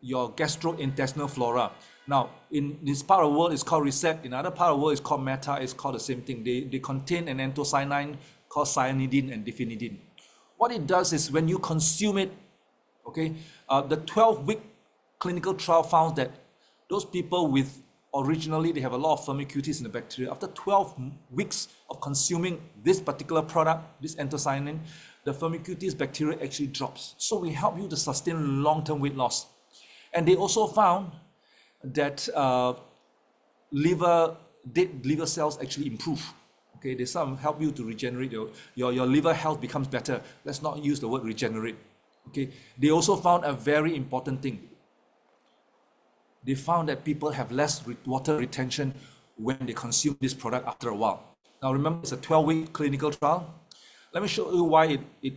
your gastrointestinal flora. Now, in this part of the world, it's called reset. In other part of the world, it's called meta. It's called the same thing. They contain an anthocyanin called cyanidin and diphenidine. What it does is when you consume it, okay, the 12-week clinical trial found that those people with originally they have a lot of Firmicutes in the bacteria. After 12 weeks of consuming this particular product, this anthocyanin, the Firmicutes bacteria actually drops. So we help you to sustain long-term weight loss. And they also found that dead liver cells actually improve. Okay, they some help you to regenerate your liver health becomes better. Let's not use the word regenerate. Okay, they also found a very important thing. They found that people have less water retention when they consume this product after a while. Now remember, it's a 12-week clinical trial. Let me show you why it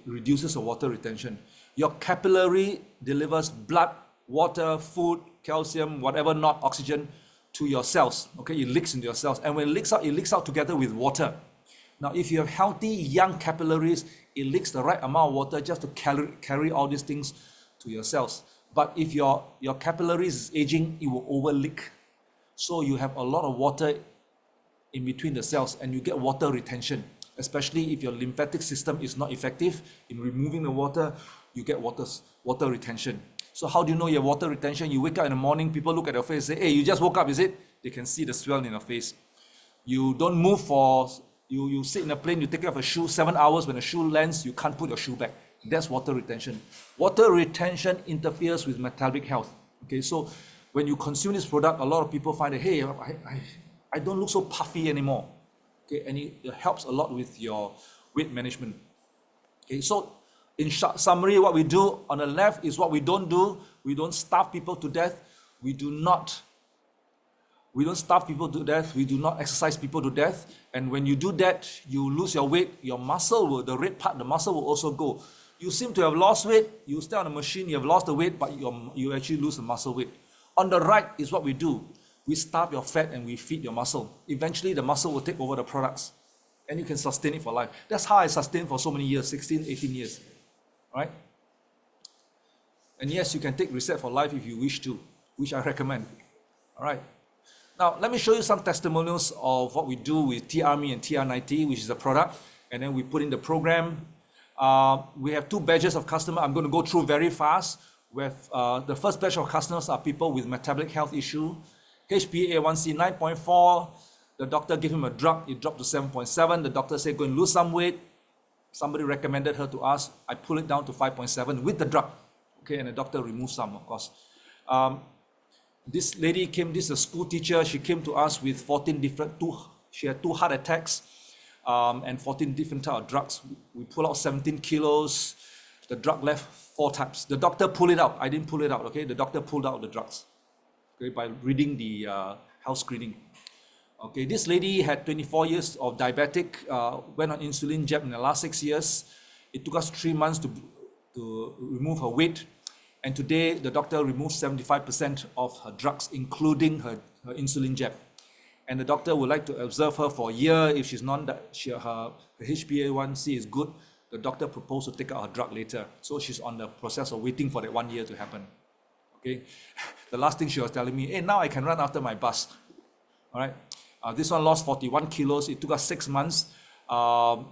reduces your water retention. Your capillary delivers blood, water, food, calcium, whatever, not oxygen, to your cells. Okay, it leaks into your cells. And when it leaks out together with water. Now, if you have healthy, young capillaries, it leaks the right amount of water just to carry all these things to your cells. But if your capillaries is aging, it will over leak. So you have a lot of water in between the cells and you get water retention, especially if your lymphatic system is not effective in removing the water, you get water retention. So how do you know your water retention? You wake up in the morning, people look at your face and say, hey, you just woke up, is it? They can see the swell in your face. You don't move you sit in a plane, you take off a shoe, 7 hours, when the shoe lands, you can't put your shoe back. That's water retention. Water retention interferes with metabolic health. Okay, so when you consume this product, a lot of people find that, hey, I don't look so puffy anymore. Okay, and it helps a lot with your weight management. Okay, so in short summary, what we do on the left is what we don't do. We don't starve people to death. We don't starve people to death. We do not exercise people to death. And when you do that, you lose your weight. Your muscle will, the red part, the muscle will also go. You seem to have lost weight. You stay on the machine, you have lost the weight, but you actually lose the muscle weight. On the right is what we do. We starve your fat and we feed your muscle. Eventually, the muscle will take over the products and you can sustain it for life. That's how I sustained for so many years, 16, 18 years. Right? And yes, you can take Reset for Life if you wish to, which I recommend. All right. Now, let me show you some testimonials of what we do with TRME and TR90, which is a product, and then we put in the program. We have 2 batches of customers. I'm going to go through very fast. With the first batch of customers are people with metabolic health issue, HbA1c 9.4. The doctor gave him a drug. It dropped to 7.7. The doctor said, go and lose some weight. Somebody recommended her to us. I pull it down to 5.7 with the drug. Okay, and the doctor removed some, of course. This lady came, this is a school teacher. She came to us with 14 different, she had 2 heart attacks and 14 different types of drugs. We pulled out 17 kilos. The drug left 4 types. The doctor pulled it out. I didn't pull it out, okay? The doctor pulled out the drugs, okay, by reading the health screening. Okay, this lady had 24 years of diabetic, went on insulin jab in the last 6 years. It took us 3 months to remove her weight. And today, the doctor removed 75% of her drugs, including her insulin jab. And the doctor would like to observe her for a year. If she's her HbA1c is good, the doctor proposed to take out her drug later. So she's on the process of waiting for that 1 year to happen. Okay. The last thing she was telling me, hey, now I can run after my bus. All right. This one lost 41 kilos. It took us 6 months. Her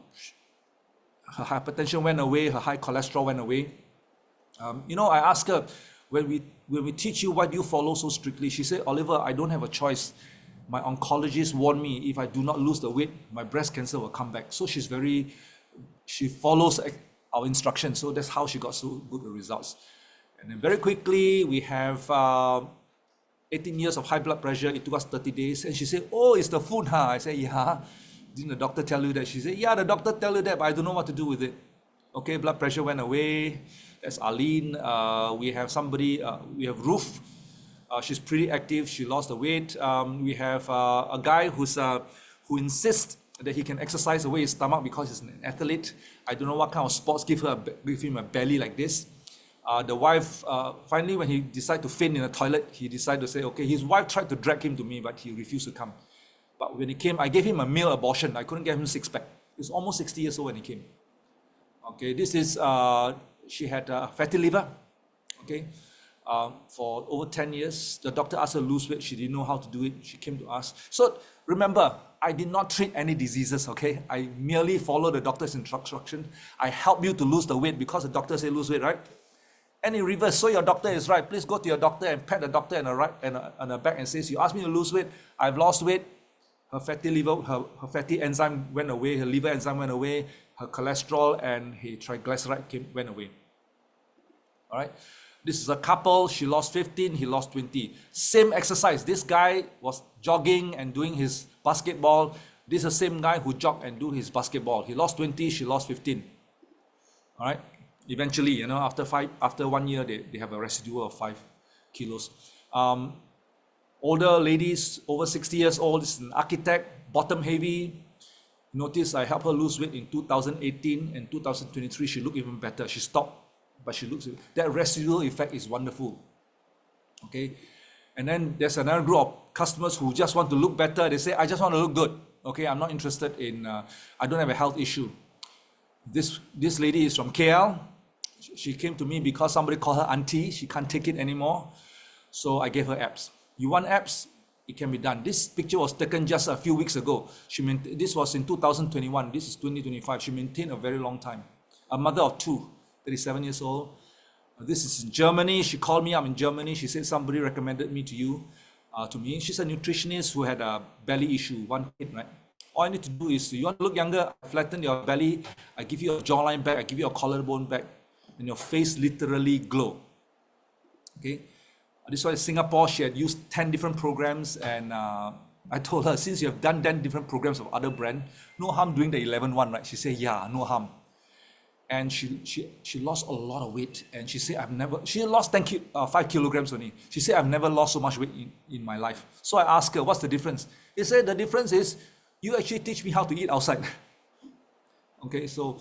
hypertension went away. Her high cholesterol went away. I asked her, when we teach you, why do you follow so strictly? She said, Oliver, I don't have a choice. My oncologist warned me, if I do not lose the weight, my breast cancer will come back. So she follows our instructions. So that's how she got so good results. And then very quickly, we have 18 years of high blood pressure. It took us 30 days. And she said, oh, it's the food, huh? I said, yeah. Didn't the doctor tell you that? She said, yeah, the doctor tell you that, but I don't know what to do with it. Okay, blood pressure went away. That's Arlene. We have somebody, we have Ruth. She's pretty active. She lost the weight. We have a guy who insists that he can exercise away his stomach because he's an athlete. I don't know what kind of sports give him a belly like this. The wife, finally, when he decided to faint in the toilet, he decided to say, okay, his wife tried to drag him to me, but he refused to come. But when he came, I gave him a male abortion. I couldn't get him six-pack. He was almost 60 years old when he came. Okay, this is, she had fatty liver, okay, for over 10 years. The doctor asked her to lose weight. She didn't know how to do it. She came to us. So remember, I did not treat any diseases, okay? I merely followed the doctor's instruction. I help you to lose the weight because the doctor said lose weight, right? And in reverse, so your doctor is right. Please go to your doctor and pat the doctor on the back and says, you asked me to lose weight. I've lost weight. Her fatty liver, her fatty enzyme went away. Her liver enzyme went away. Her cholesterol and her triglyceride went away. All right. This is a couple. She lost 15. He lost 20. Same exercise. This guy was jogging and doing his basketball. This is the same guy who jogged and do his basketball. He lost 20. She lost 15. All right. Eventually, you know, after 1 year, they have a residual of 5 kilos. Older ladies, over 60 years old, this is an architect, bottom heavy. Notice I helped her lose weight in 2018 and 2023. She looked even better. She stopped, but she looks, that residual effect is wonderful. Okay. And then there's another group of customers who just want to look better. They say, I just want to look good. Okay. I'm not interested in, I don't have a health issue. This lady is from KL. She came to me because somebody called her auntie. She can't take it anymore. So I gave her abs. You want abs? It can be done. This picture was taken just a few weeks ago. This was in 2021. This is 2025. She maintained a very long time. A mother of two, 37 years old. This is in Germany. She called me up in Germany. She said somebody recommended me to me. She's a nutritionist who had a belly issue, one kid, right? All you need to do is, you want to look younger, flatten your belly, I give you a jawline back, I give you a collarbone back, and your face literally glow. Okay? This was in Singapore. She had used 10 different programs, and I told her, since you have done 10 different programs of other brand, no harm doing the 11th one, right? She said, yeah, no harm. And she lost a lot of weight, and she said, she lost 5 kilograms only. She said, I've never lost so much weight in my life. So I asked her, what's the difference? He said, the difference is, you actually teach me how to eat outside. Okay, so,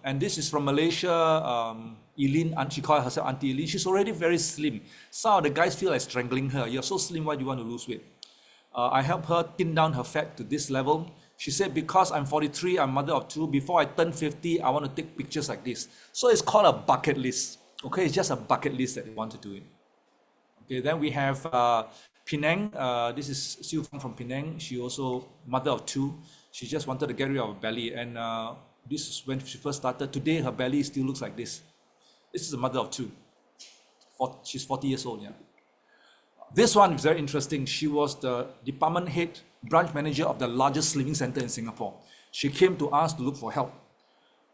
and this is from Malaysia, Eileen, she called herself Auntie Eileen. She's already very slim. Some of the guys feel like strangling her. You're so slim, why do you want to lose weight? I helped her thin down her fat to this level. She said, because I'm 43, I'm mother of two, before I turn 50, I want to take pictures like this. So it's called a bucket list. Okay, it's just a bucket list that you want to do it. Okay, then we have Penang. This is Siu Fang from Penang. She also mother of two. She just wanted to get rid of her belly. And this is when she first started. Today, her belly still looks like this. This is a mother of two. She's 40 years old, yeah. This one is very interesting. She was the department head, branch manager of the largest slimming center in Singapore. She came to us to look for help.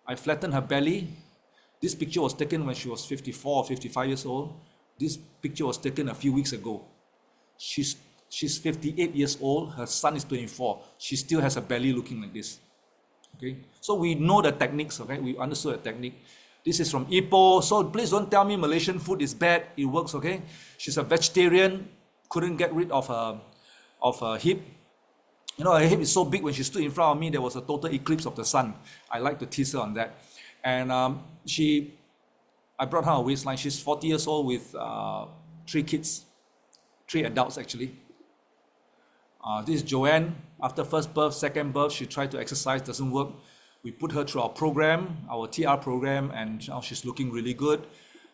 I flattened her belly. This picture was taken when she was 54 or 55 years old. This picture was taken a few weeks ago. She's 58 years old. Her son is 24. She still has a belly looking like this. Okay, so we know the techniques. Okay, we understood the technique. This is from Ipoh. So please don't tell me Malaysian food is bad. It works. Okay, she's a vegetarian. Couldn't get rid of her hip. You know, her hip is so big. When she stood in front of me, there was a total eclipse of the sun. I like to tease her on that. And I brought her a waistline. She's 40 years old with 3 kids, 3 adults actually. This is Joanne. After first birth, second birth, she tried to exercise, doesn't work. We put her through our program, our TR program, and now she's looking really good.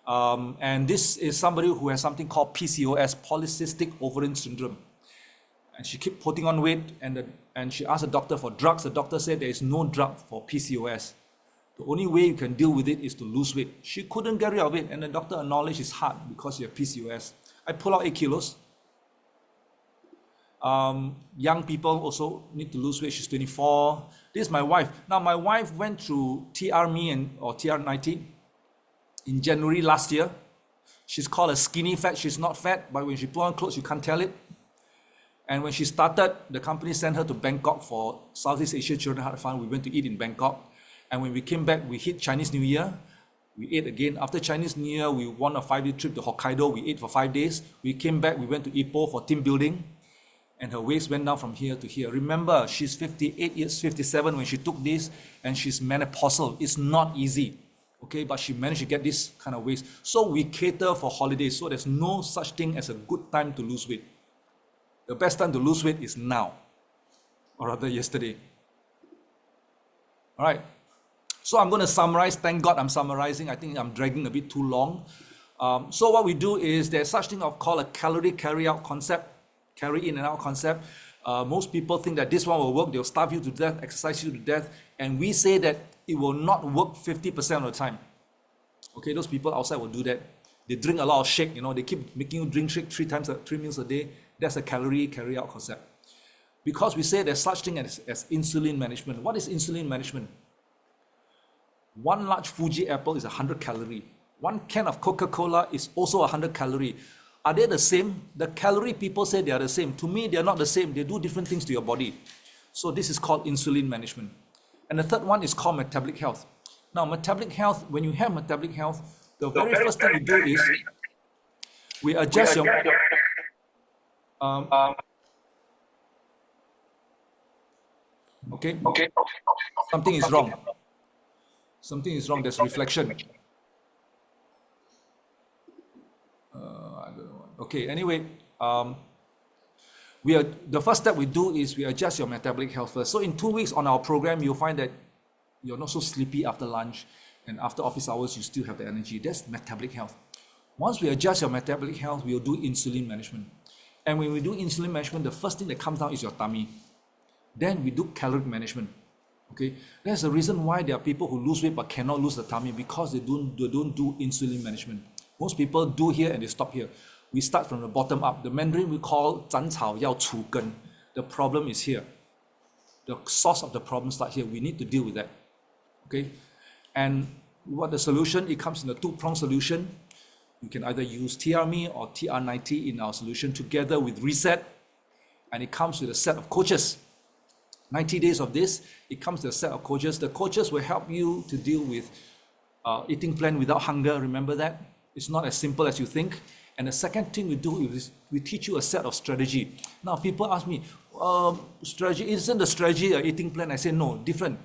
And this is somebody who has something called PCOS, polycystic ovarian syndrome. And she kept putting on weight, and she asked the doctor for drugs. The doctor said there is no drug for PCOS. The only way you can deal with it is to lose weight. She couldn't get rid of it, and the doctor acknowledged it's hard because you have PCOS. I pull out 8 kilos. Young people also need to lose weight. She's 24. This is my wife. Now, my wife went through TRME or TR90 in January last year. She's called a skinny fat. She's not fat, but when she put on clothes, you can't tell it. And when she started, the company sent her to Bangkok for Southeast Asia Children's Heart Fund. We went to eat in Bangkok. And when we came back, we hit Chinese New Year. We ate again. After Chinese New Year, we won a 5-day trip to Hokkaido. We ate for 5 days. We came back, we went to Ipoh for team building. And her waist went down from here to here. Remember, she's 58 years, 57 when she took this, and she's menopausal. It's not easy, okay? But she managed to get this kind of waist. So we cater for holidays. So there's no such thing as a good time to lose weight. The best time to lose weight is now, or rather yesterday. All right. So I'm going to summarize. Thank God I'm summarizing. I think I'm dragging a bit too long. So what we do is there's such thing called a calorie carry-out concept, carry in and out concept. Most people think that this one will work. They'll starve you to death, exercise you to death. And we say that it will not work 50% of the time. Okay, those people outside will do that. They drink a lot of shake, they keep making you drink shake 3 meals a day. That's a calorie carry-out concept. Because we say there's such thing as insulin management. What is insulin management? One large Fuji apple is 100 calorie. One can of Coca-Cola is also 100 calorie. Are they the same? The calorie people say they are the same. To me, they are not the same. They do different things to your body. So this is called insulin management. And the third one is called metabolic health. Now, metabolic health, when you have metabolic health, the very first thing we do is we adjust your... Okay? Something is wrong. Something is wrong. There's reflection. I don't know. Okay, anyway, the first step we do is we adjust your metabolic health first. So in 2 weeks on our program, you'll find that you're not so sleepy after lunch, and after office hours, you still have the energy. That's metabolic health. Once we adjust your metabolic health, we'll do insulin management. And when we do insulin management, the first thing that comes down is your tummy. Then we do caloric management. Okay, that's the reason why there are people who lose weight but cannot lose the tummy, because they don't do insulin management. Most people do here and they stop here. We start from the bottom up. The Mandarin we call 斩草要除根. The problem is here. The source of the problem starts here. We need to deal with that. Okay, and what the solution? It comes in a 2-pronged solution. You can either use TRME or TR90 in our solution together with Reset, and it comes with a set of coaches. 90 days of this, it comes with a set of coaches. The coaches will help you to deal with eating plan without hunger. Remember that? It's not as simple as you think. And the second thing we do is we teach you a set of strategy. Now, people ask me, strategy, isn't the strategy an eating plan? I say, no, different.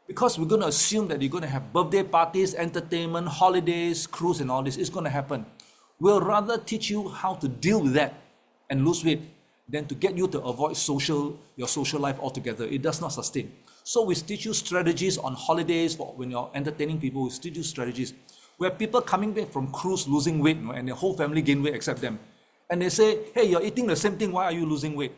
Because we're going to assume that you're going to have birthday parties, entertainment, holidays, cruise, and all this. It's going to happen. We'll rather teach you how to deal with that and lose weight than to get you to avoid your social life altogether. It does not sustain. So we teach you strategies on holidays for when you're entertaining people. We teach you strategies where people coming back from cruise losing weight, and their whole family gain weight except them. And they say, hey, you're eating the same thing. Why are you losing weight?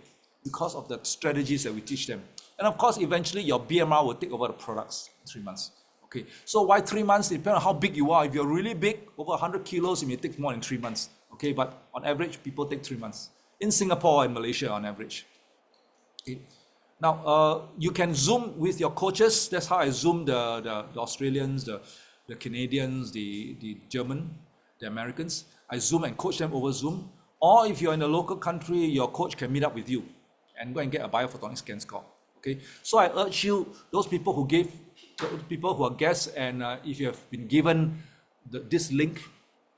Because of the strategies that we teach them. And of course, eventually your BMR will take over the products in 3 months. Okay, so why 3 months? Depends on how big you are. If you're really big, over 100 kilos, it may take more than 3 months. Okay, but on average, people take 3 months. In Singapore and Malaysia on average. Okay. Now, you can Zoom with your coaches. That's how I Zoom the Australians, the Canadians, the German, the Americans. I Zoom and coach them over Zoom. Or if you're in a local country, your coach can meet up with you and go and get a biophotonic scan score. Okay. So I urge you, those people who are guests, and if you have been given this link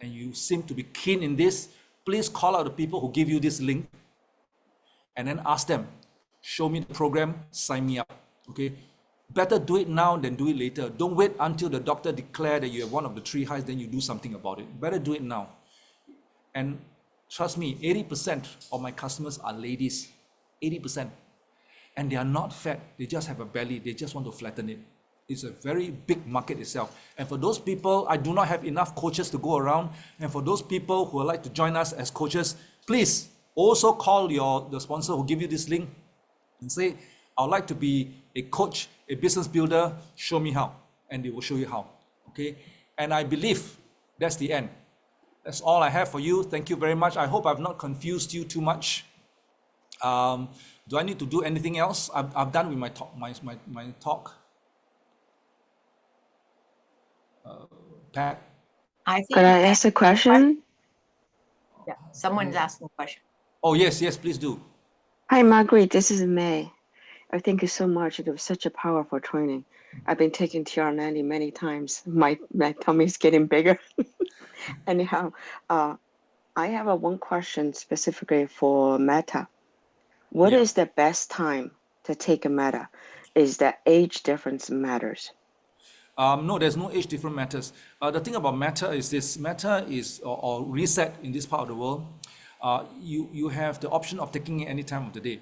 and you seem to be keen in this, please call out the people who give you this link and then ask them, show me the program, sign me up. Okay. Better do it now than do it later. Don't wait until the doctor declares that you have one of the 3 highs, then you do something about it. Better do it now. And trust me, 80% of my customers are ladies. 80%. And they are not fat. They just have a belly. They just want to flatten it. It's a very big market itself. And for those people, I do not have enough coaches to go around. And for those people who would like to join us as coaches, please also call the sponsor who give you this link and say, I would like to be a coach, a business builder, show me how. And they will show you how. Okay? And I believe that's the end. That's all I have for you. Thank you very much. I hope I've not confused you too much. Do I need to do anything else? I'm done with my talk. Pat? I think Could I ask a question? someone's asking a question. Oh, yes, please do. Hi, Margaret. This is May. Thank you so much. It was such a powerful training. I've been taking TR90 many times. My tummy is getting bigger. Anyhow, I have one question specifically for Meta. What Yeah. is the best time to take a Meta? Is the age difference matters? No, there's no age different matters. The thing about Meta is this: Meta is or reset in this part of the world. You have the option of taking it any time of the day,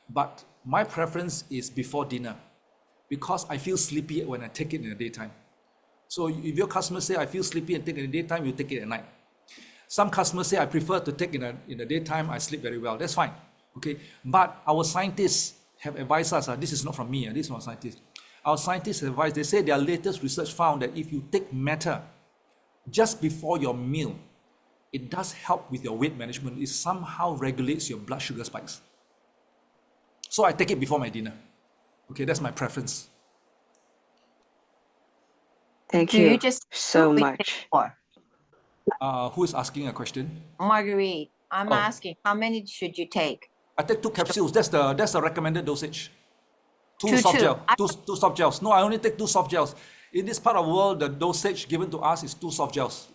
but my preference is before dinner, because I feel sleepy when I take it in the daytime. So if your customers say I feel sleepy and take it in the daytime, you take it at night. Some customers say I prefer to take it in the daytime. I sleep very well. That's fine. Okay, but our scientists have advised us. This is not from me. This is from scientists. Our scientists advise. They say their latest research found that if you take Meta just before your meal, it does help with your weight management. It somehow regulates your blood sugar spikes. So I take it before my dinner. Okay, that's my preference. Thank Do you, you just so do it much. before? Who is asking a question? Marguerite, I'm Oh. asking, how many should you take? I take 2 capsules. That's the recommended dosage. Two Two, soft two. gel. Two soft gels. No, I only take 2 soft gels. In this part of the world, the dosage given to us is 2 soft gels.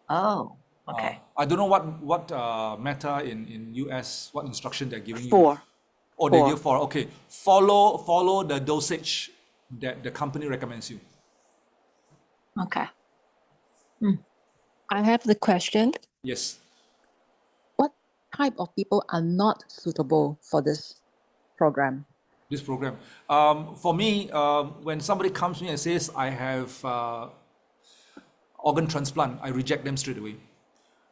Oh, okay. I don't know what Meta in US, what instruction they're giving you. 4. Oh, they 4. give 4. Okay. Follow the dosage that the company recommends you. Okay. I have the question. Yes. What type of people are not suitable for this program? This program. For me, when somebody comes to me and says, I have organ transplant, I reject them straight away.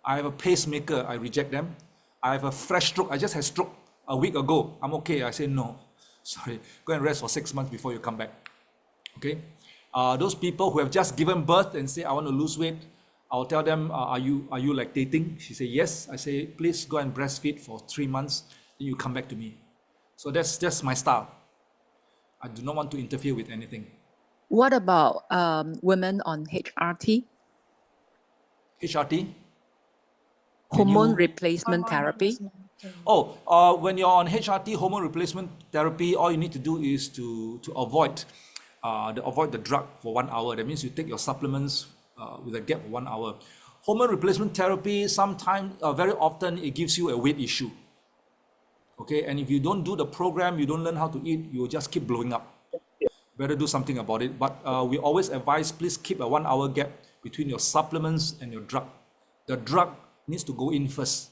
I have a pacemaker, I reject them. I have a fresh stroke, I just had stroke a week ago. I'm okay. I say, no, sorry, go and rest for 6 months before you come back. Okay. Those people who have just given birth and say, I want to lose weight, I'll tell them, are you lactating? She say, yes. I say, please go and breastfeed for 3 months, then you come back to me. So that's my style. I do not want to interfere with anything. What about women on HRT, HRT? hormone replacement therapy? Oh, when you're on HRT, hormone replacement therapy, all you need to do is to avoid the drug for 1 hour. That means you take your supplements with a gap of 1 hour. Hormone replacement therapy, sometimes, very often, it gives you a weight issue. Okay, and if you don't do the program, you don't learn how to eat, you will just keep blowing up. Better do something about it. But we always advise, please keep a 1 hour gap between your supplements and your drug. The drug needs to go in first.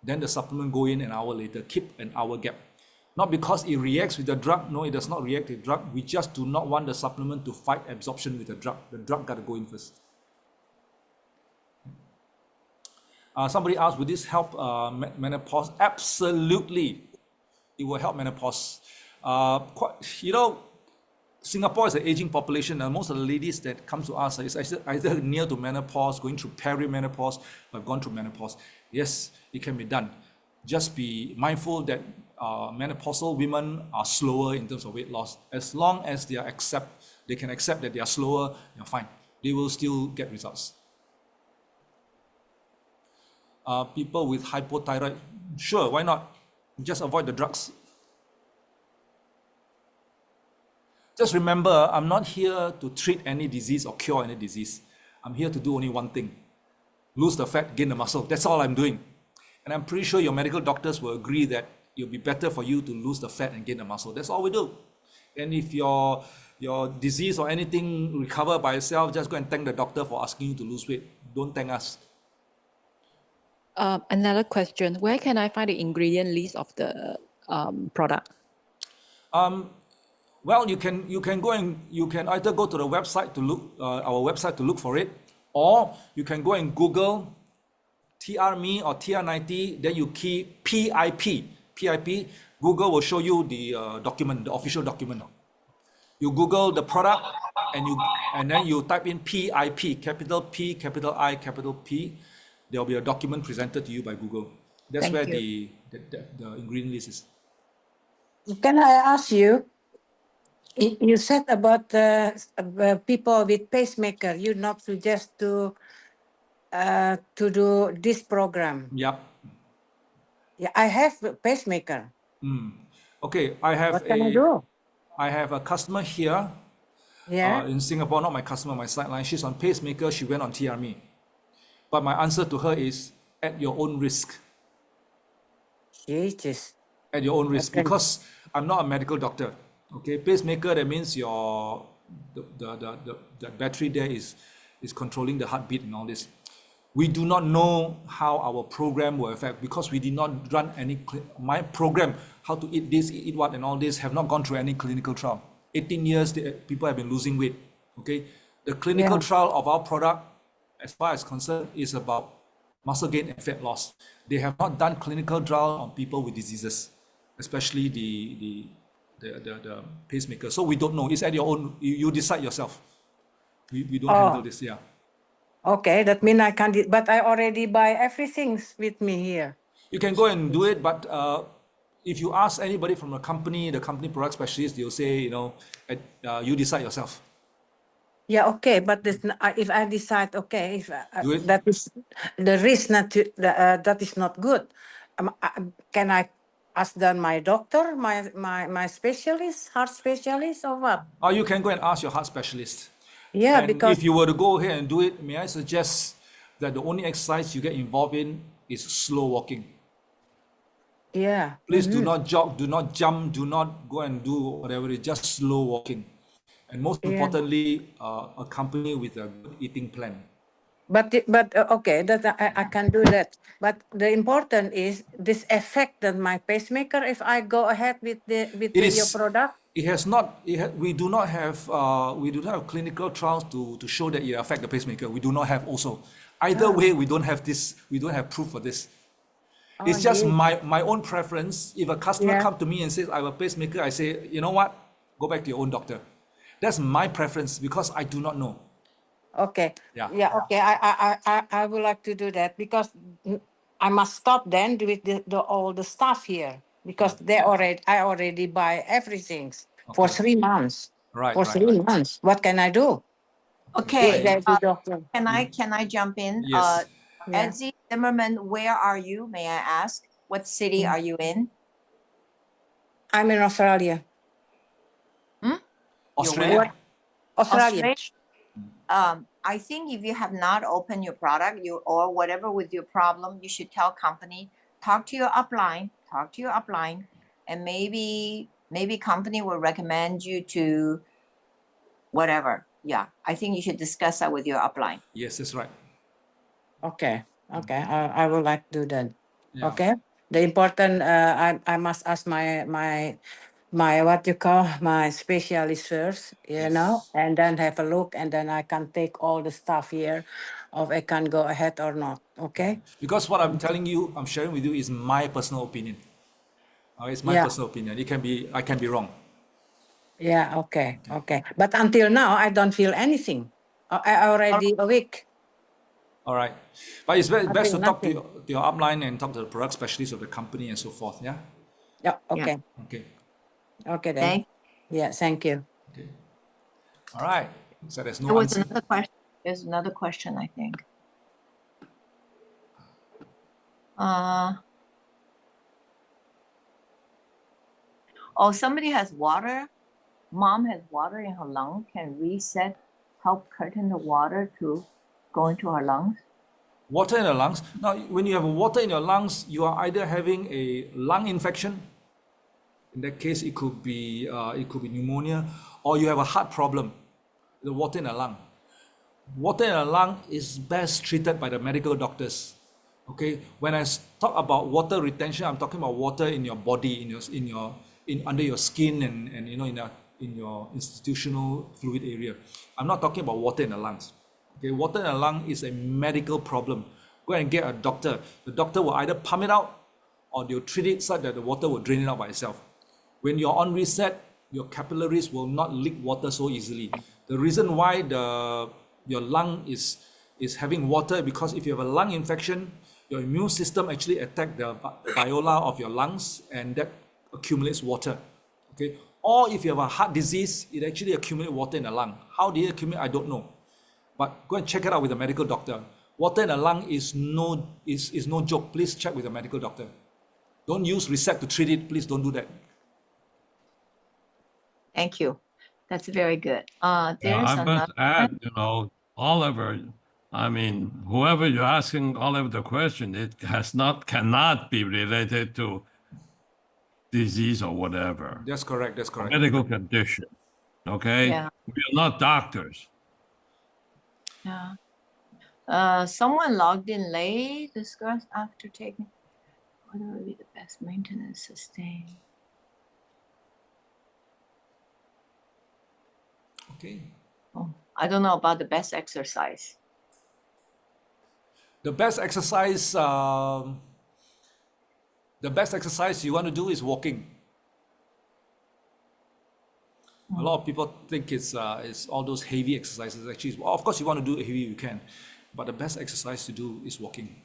Then the supplement go in an hour later. Keep an hour gap. Not because it reacts with the drug. No, it does not react with the drug. We just do not want the supplement to fight absorption with the drug. The drug got to go in first. Somebody asked, would this help menopause? Absolutely. It will help menopause. Singapore is an aging population, and most of the ladies that come to us is either near to menopause, going through perimenopause, or have gone through menopause. Yes, it can be done. Just be mindful that menopausal women are slower in terms of weight loss. As long as they can accept that they are slower, they're fine. They will still get results. People with hypothyroid, sure, why not? Just avoid the drugs. Just remember, I'm not here to treat any disease or cure any disease. I'm here to do only one thing: lose the fat, gain the muscle. That's all I'm doing. And I'm pretty sure your medical doctors will agree that it'll be better for you to lose the fat and gain the muscle. That's all we do. And if your disease or anything recover by itself, just go and thank the doctor for asking you to lose weight. Don't thank us. Another question, where can I find the ingredient list of the product? Well, you can go and you can either go to the website to look our website to look for it, or you can go and Google TRMe or TR90. Then you key PIP. Google will show you the document, the official document. You Google the product and then you type in PIP, capital P, capital I, capital P. There will be a document presented to you by Google. That's Thank where you. the ingredient list is. Can I ask you? You said about people with pacemaker. You not suggest to do this program. Yep. Yeah, I have a pacemaker. Okay, I have What can I do? a customer here Yeah. in Singapore, not my customer, my sideline. She's on pacemaker. She went on TRME. But my answer to her is at your own risk. Jesus. At your own risk, Okay. because I'm not a medical doctor. Okay, pacemaker, that means your the battery there is controlling the heartbeat and all this. We do not know how our program will affect, because we did not run any my program, how to eat this, eat what, and all this have not gone through any clinical trial. 18 years, people have been losing weight. Okay, the clinical Yeah. trial of our product, as far as concerned, is about muscle gain and fat loss. They have not done clinical trial on people with diseases, especially the pacemaker. So we don't know. It's at your own. You decide yourself. We don't handle this. Yeah. Okay, that means I can't, but I already buy everything with me here. You can go and do it, but if you ask anybody from the company product specialist, they'll say, you decide yourself. Yeah, okay, but this, if I decide, okay, if Do it. that is the risk, not to, that is not good. Can I ask then my doctor, my specialist, heart specialist, or what? Or you can go and ask your heart specialist. Yeah, And because if you were to go ahead and do it, may I suggest that the only exercise you get involved in is slow walking. yeah, Please do not jog, do not jump, do not go and do whatever. It's just slow walking. And most Yeah. importantly, accompany with a good eating plan. but okay, that I can do that. But the important is this effect that my pacemaker if I go ahead with your is- product. It has not. We do not have. We do not have clinical trials to show that it affect the pacemaker. We do not have also. Either way, we don't have this. We don't have proof for this. It's just yeah. my own preference. If a customer Yeah. come to me and says I have a pacemaker, I say, you know what? Go back to your own doctor. That's my preference because I do not know. Okay. Yeah. Yeah. Okay. I would like to do that because I must stop then with all the stuff here because I already buy everything for Okay. 3 months. Right. For right. 3 months. What can I do? Okay. The doctor. Can I jump in? Yes. Yeah. Edzy Zimmerman, where are you? May I ask? What city are you in? I'm in Australia. Australia. Australia. I think if you have not opened your product, or whatever with your problem, you should tell company, talk to your upline, and maybe company will recommend you to whatever. Yeah, I think you should discuss that with your upline. Yes, that's right. Okay. Okay. I would like to do that. Yeah. Okay. The important I must ask my what you call my specialist first, Yes. and then have a look, and then I can take all the stuff here, if I can go ahead or not. Okay. Because what I'm telling you, I'm sharing with you is my personal opinion. It's my Yeah. personal opinion. I can be wrong. Yeah. Okay. Okay. But until now, I don't feel anything. I already a week. All right. But it's best to talk to Nothing. your upline and talk to the product specialist of the company and so forth. Yeah. Yeah. Okay. Okay. Okay then. Thank. Yeah. Thank you. Okay. All right. So there's There no was answer. another question. There's another question, I think. Oh, somebody has water. Mom has water in her lung. Can reset help curtain the water to go into her lungs? Water in the lungs. Now, when you have water in your lungs, you are either having a lung infection. In that case, it could be pneumonia, or you have a heart problem. The water in the lung. Water in the lung is best treated by the medical doctors. Okay. When I talk about water retention, I'm talking about water in your body, under your skin, and in your institutional fluid area. I'm not talking about water in the lungs. Okay, water in the lung is a medical problem. Go and get a doctor. The doctor will either pump it out or they'll treat it such that the water will drain it out by itself. When you're on reset, your capillaries will not leak water so easily. The reason why your lung is having water because if you have a lung infection, your immune system actually attacks the viola of your lungs and that accumulates water. Okay, or if you have a heart disease, it actually accumulates water in the lung. How do it accumulate? I don't know. But go and check it out with a medical doctor. Water in the lung is no joke. Please check with a medical doctor. Don't use reset to treat it. Please don't do that. Thank you. That's very good. Yeah, There's I another must add, Oliver, I mean, whoever you're asking Oliver the question, it cannot be related to disease or whatever, That's correct. That's correct. medical condition. Okay? Yeah. We are not doctors. Yeah. Someone logged in late. Discuss after taking. What would be the best maintenance sustain? Okay. Oh, I don't know about the best exercise. The best exercise, you want to do is walking. A lot of people think it's all those heavy exercises. Actually, well, of course, you want to do it heavy, you can, but the best exercise to do is walking.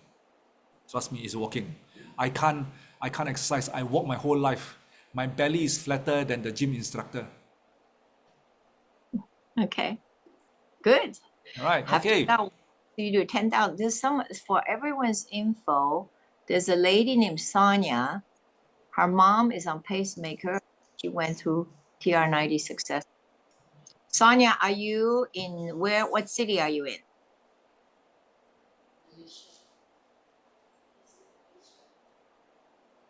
Trust me, is walking. I can't exercise. I walk my whole life. My belly is flatter than the gym instructor. Okay. Good. All right. Have Okay. 10,000. You do 10,000. There's for everyone's info. There's a lady named Sonia. Her mom is on pacemaker. She went through TR90 success. Sonia, are you in what city are you in?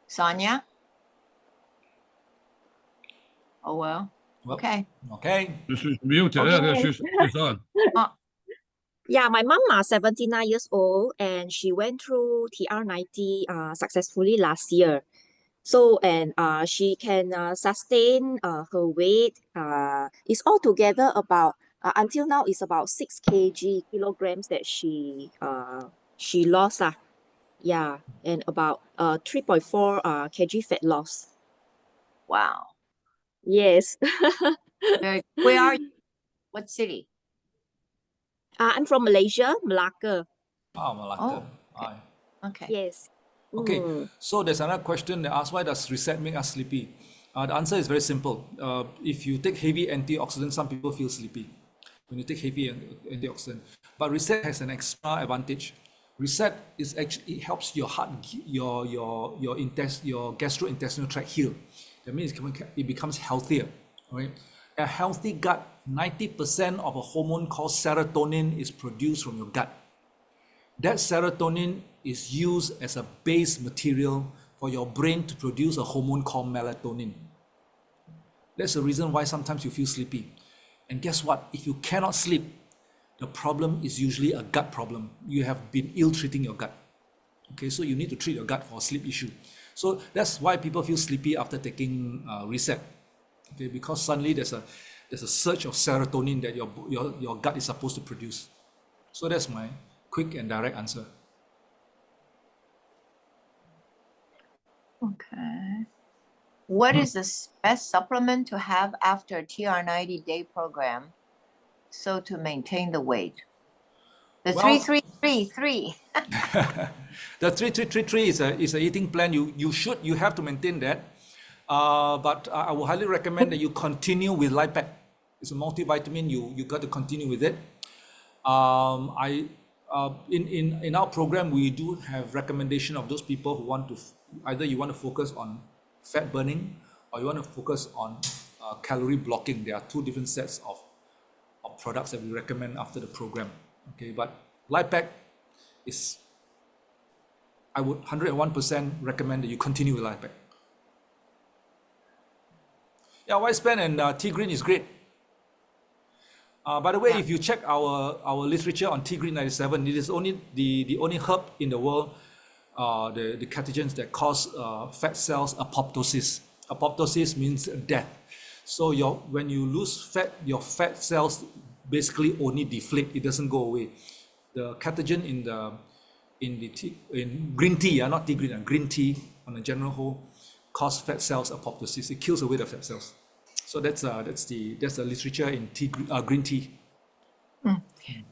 Sonia? Oh, well. Well, Okay. Okay. This is muted. Okay. She's on. Yeah, my mom is 79 years old and she went through TR90 successfully last year. So, and she can sustain her weight. It's altogether about, until now, it's about 6 kilograms that she lost. Yeah, and about 3.4 kg fat loss. Wow. Yes. Where are you? What city? I'm from Malaysia, Malacca. Malacca. Oh, okay. Okay. Yes. Okay, Mm. so there's another question that asks, why does reset make us sleepy? The answer is very simple. If you take heavy antioxidants, some people feel sleepy when you take heavy antioxidant. But reset has an extra advantage. Reset is actually, it helps your heart, your gastrointestinal tract heal. That means it becomes healthier. Right? A healthy gut, 90% of a hormone called serotonin is produced from your gut. That serotonin is used as a base material for your brain to produce a hormone called melatonin. That's the reason why sometimes you feel sleepy. And guess what? If you cannot sleep, the problem is usually a gut problem. You have been ill-treating your gut. Okay, so you need to treat your gut for a sleep issue. So that's why people feel sleepy after taking reset. Okay, because suddenly there's a surge of serotonin that your gut is supposed to produce. So that's my quick and direct answer. Okay. What is the best supplement to have after a TR90 day program so to maintain the weight? The Well- 3333. The 3333 is a eating plan. You have to maintain that. But I would highly recommend that you continue with Lipec. It's a multivitamin. You got to continue with it. In our program, we do have recommendation of those people who want to either you want to focus on fat burning or you want to focus on calorie blocking. There are two different sets of products that we recommend after the program. Okay, but Lipec is, I would 101% recommend that you continue with Lipec. Yeah, White Span and Tea Green is great. By the way, if you check our literature on Tea Green 97, it is only the only herb in the world, the catechins that cause fat cells apoptosis. Apoptosis means death. So when you lose fat, your fat cells basically only deflate. It doesn't go away. The catechin in green tea, not tea green, green tea on a general whole, cause fat cells apoptosis. It kills away the fat cells. So that's the literature in green tea.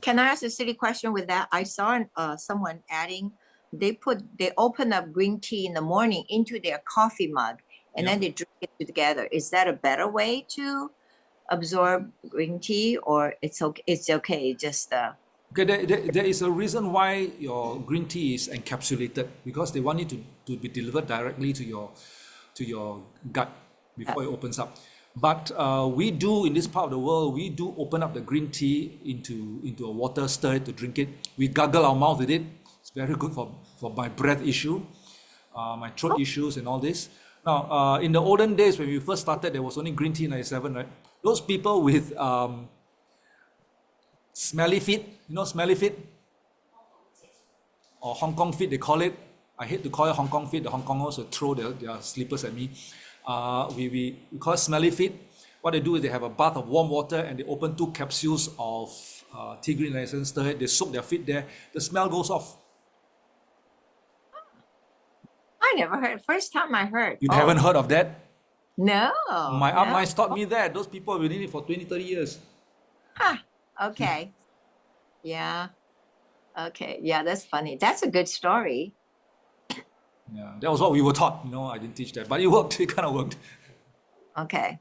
Can I ask a silly question with that? I saw someone adding, they open up green tea in the morning into their coffee mug and then they drink it together. Is that a better way to absorb green tea, or it's okay? Just Okay, there is a reason why your green tea is encapsulated, because they want it to be delivered directly to your gut before it opens up. But we do, in this part of the world, we do open up the green tea into a water, stir it to drink it. We gargle our mouth with it. It's very good for my breath issue, my throat issues and all this. Now, in the olden days, when we first started, there was only green tea 97, right? Those people with smelly feet, you know, smelly feet? Or Hong Kong feet, they call it. I hate to call it Hong Kong feet. The Hong Kongers will throw their slippers at me. We call it smelly feet. What they do is they have a bath of warm water and they open 2 capsules of tea green essence, stir it, they soak their feet there. The smell goes off. I never heard. First time I heard. You Oh, haven't heard of that? no. My no. uplines taught me that. Those people have been in it for 20, 30 years. Huh. Okay. Yeah. Okay. Yeah, that's funny. That's a good story. Yeah, that was what we were taught. You know, I didn't teach that, but it worked. It kind of worked. Okay.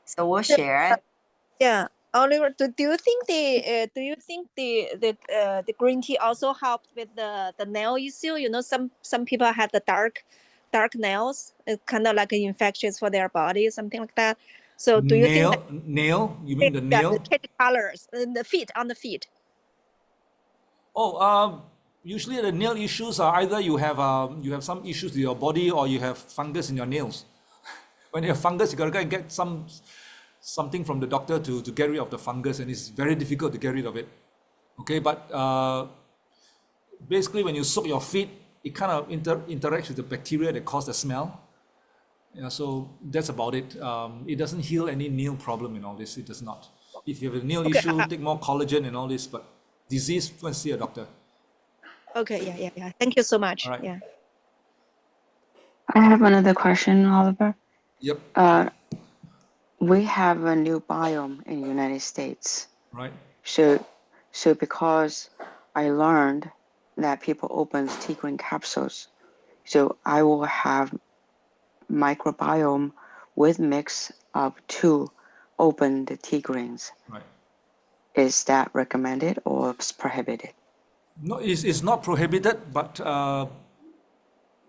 So we'll share it. Yeah, Oliver, do you think the green tea also helped with the nail issue? You know, some people have the dark nails. It's kind of like an infectious for their body, something like that. So do you think that Nail? You mean the yeah, nail? the change colors in the feet on the feet? Oh, usually the nail issues are either you have some issues with your body or you have fungus in your nails. When you have fungus, you gotta go and get something from the doctor to get rid of the fungus, and it's very difficult to get rid of it. Okay, but basically when you soak your feet, it kind of interacts with the bacteria that cause the smell. Yeah, so that's about it. It doesn't heal any nail problem and all this. It does not. If you have a nail issue, take more collagen and all this. But disease, go and see a doctor. Okay, yeah. Thank you so much. All right. Yeah. I have another question, Oliver. Yep. We have a new biome in the United States. Right. So because I learned that people open tea green capsules, so I will have microbiome with mix of 2 open the tea greens. Right. Is that recommended or prohibited? No, it's not prohibited, but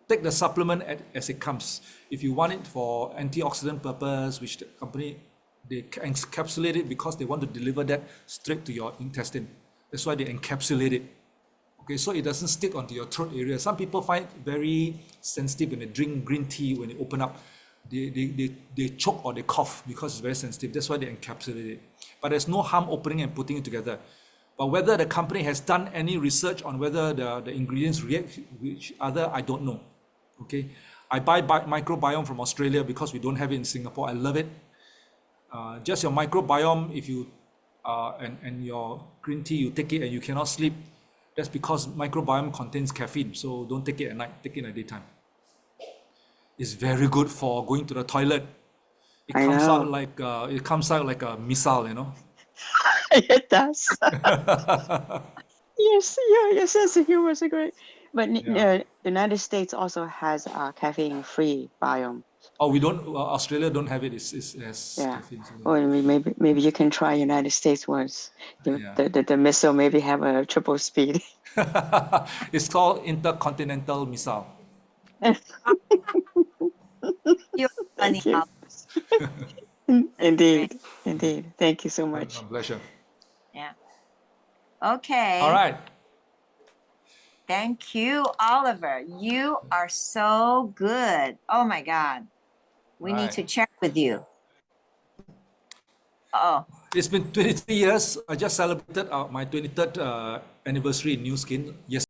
take the supplement as it comes. If you want it for antioxidant purpose, which the company, they encapsulate it because they want to deliver that straight to your intestine. That's why they encapsulate it. Okay, so it doesn't stick onto your throat area. Some people find it very sensitive when they drink green tea, when they open up. They choke or they cough because it's very sensitive. That's why they encapsulate it. But there's no harm opening and putting it together. But whether the company has done any research on whether the ingredients react with each other, I don't know. Okay, I buy microbiome from Australia because we don't have it in Singapore. I love it. Just your microbiome, if you and your green tea, you take it and you cannot sleep, that's because microbiome contains caffeine. So don't take it at night, take it in the daytime. It's very good for going to the toilet. It I comes know. out like a missile, you know. It does. Yes, your sense of humor is great. But Yeah. United States also has a caffeine-free biome. Oh, we don't. Australia don't have it. It has Yeah. caffeine. So Or maybe you can try United States ones. Yeah. The missile maybe have a triple speed. It's called intercontinental missile. You're funny. Thank you. Al. Indeed. Thank you so much. My pleasure. Yeah. Okay. All right. Thank you, Oliver. You are so good. Oh my God. We need to Right. check with you. Oh, It's been 23 years. I just celebrated my 23rd anniversary in New Skin yesterday.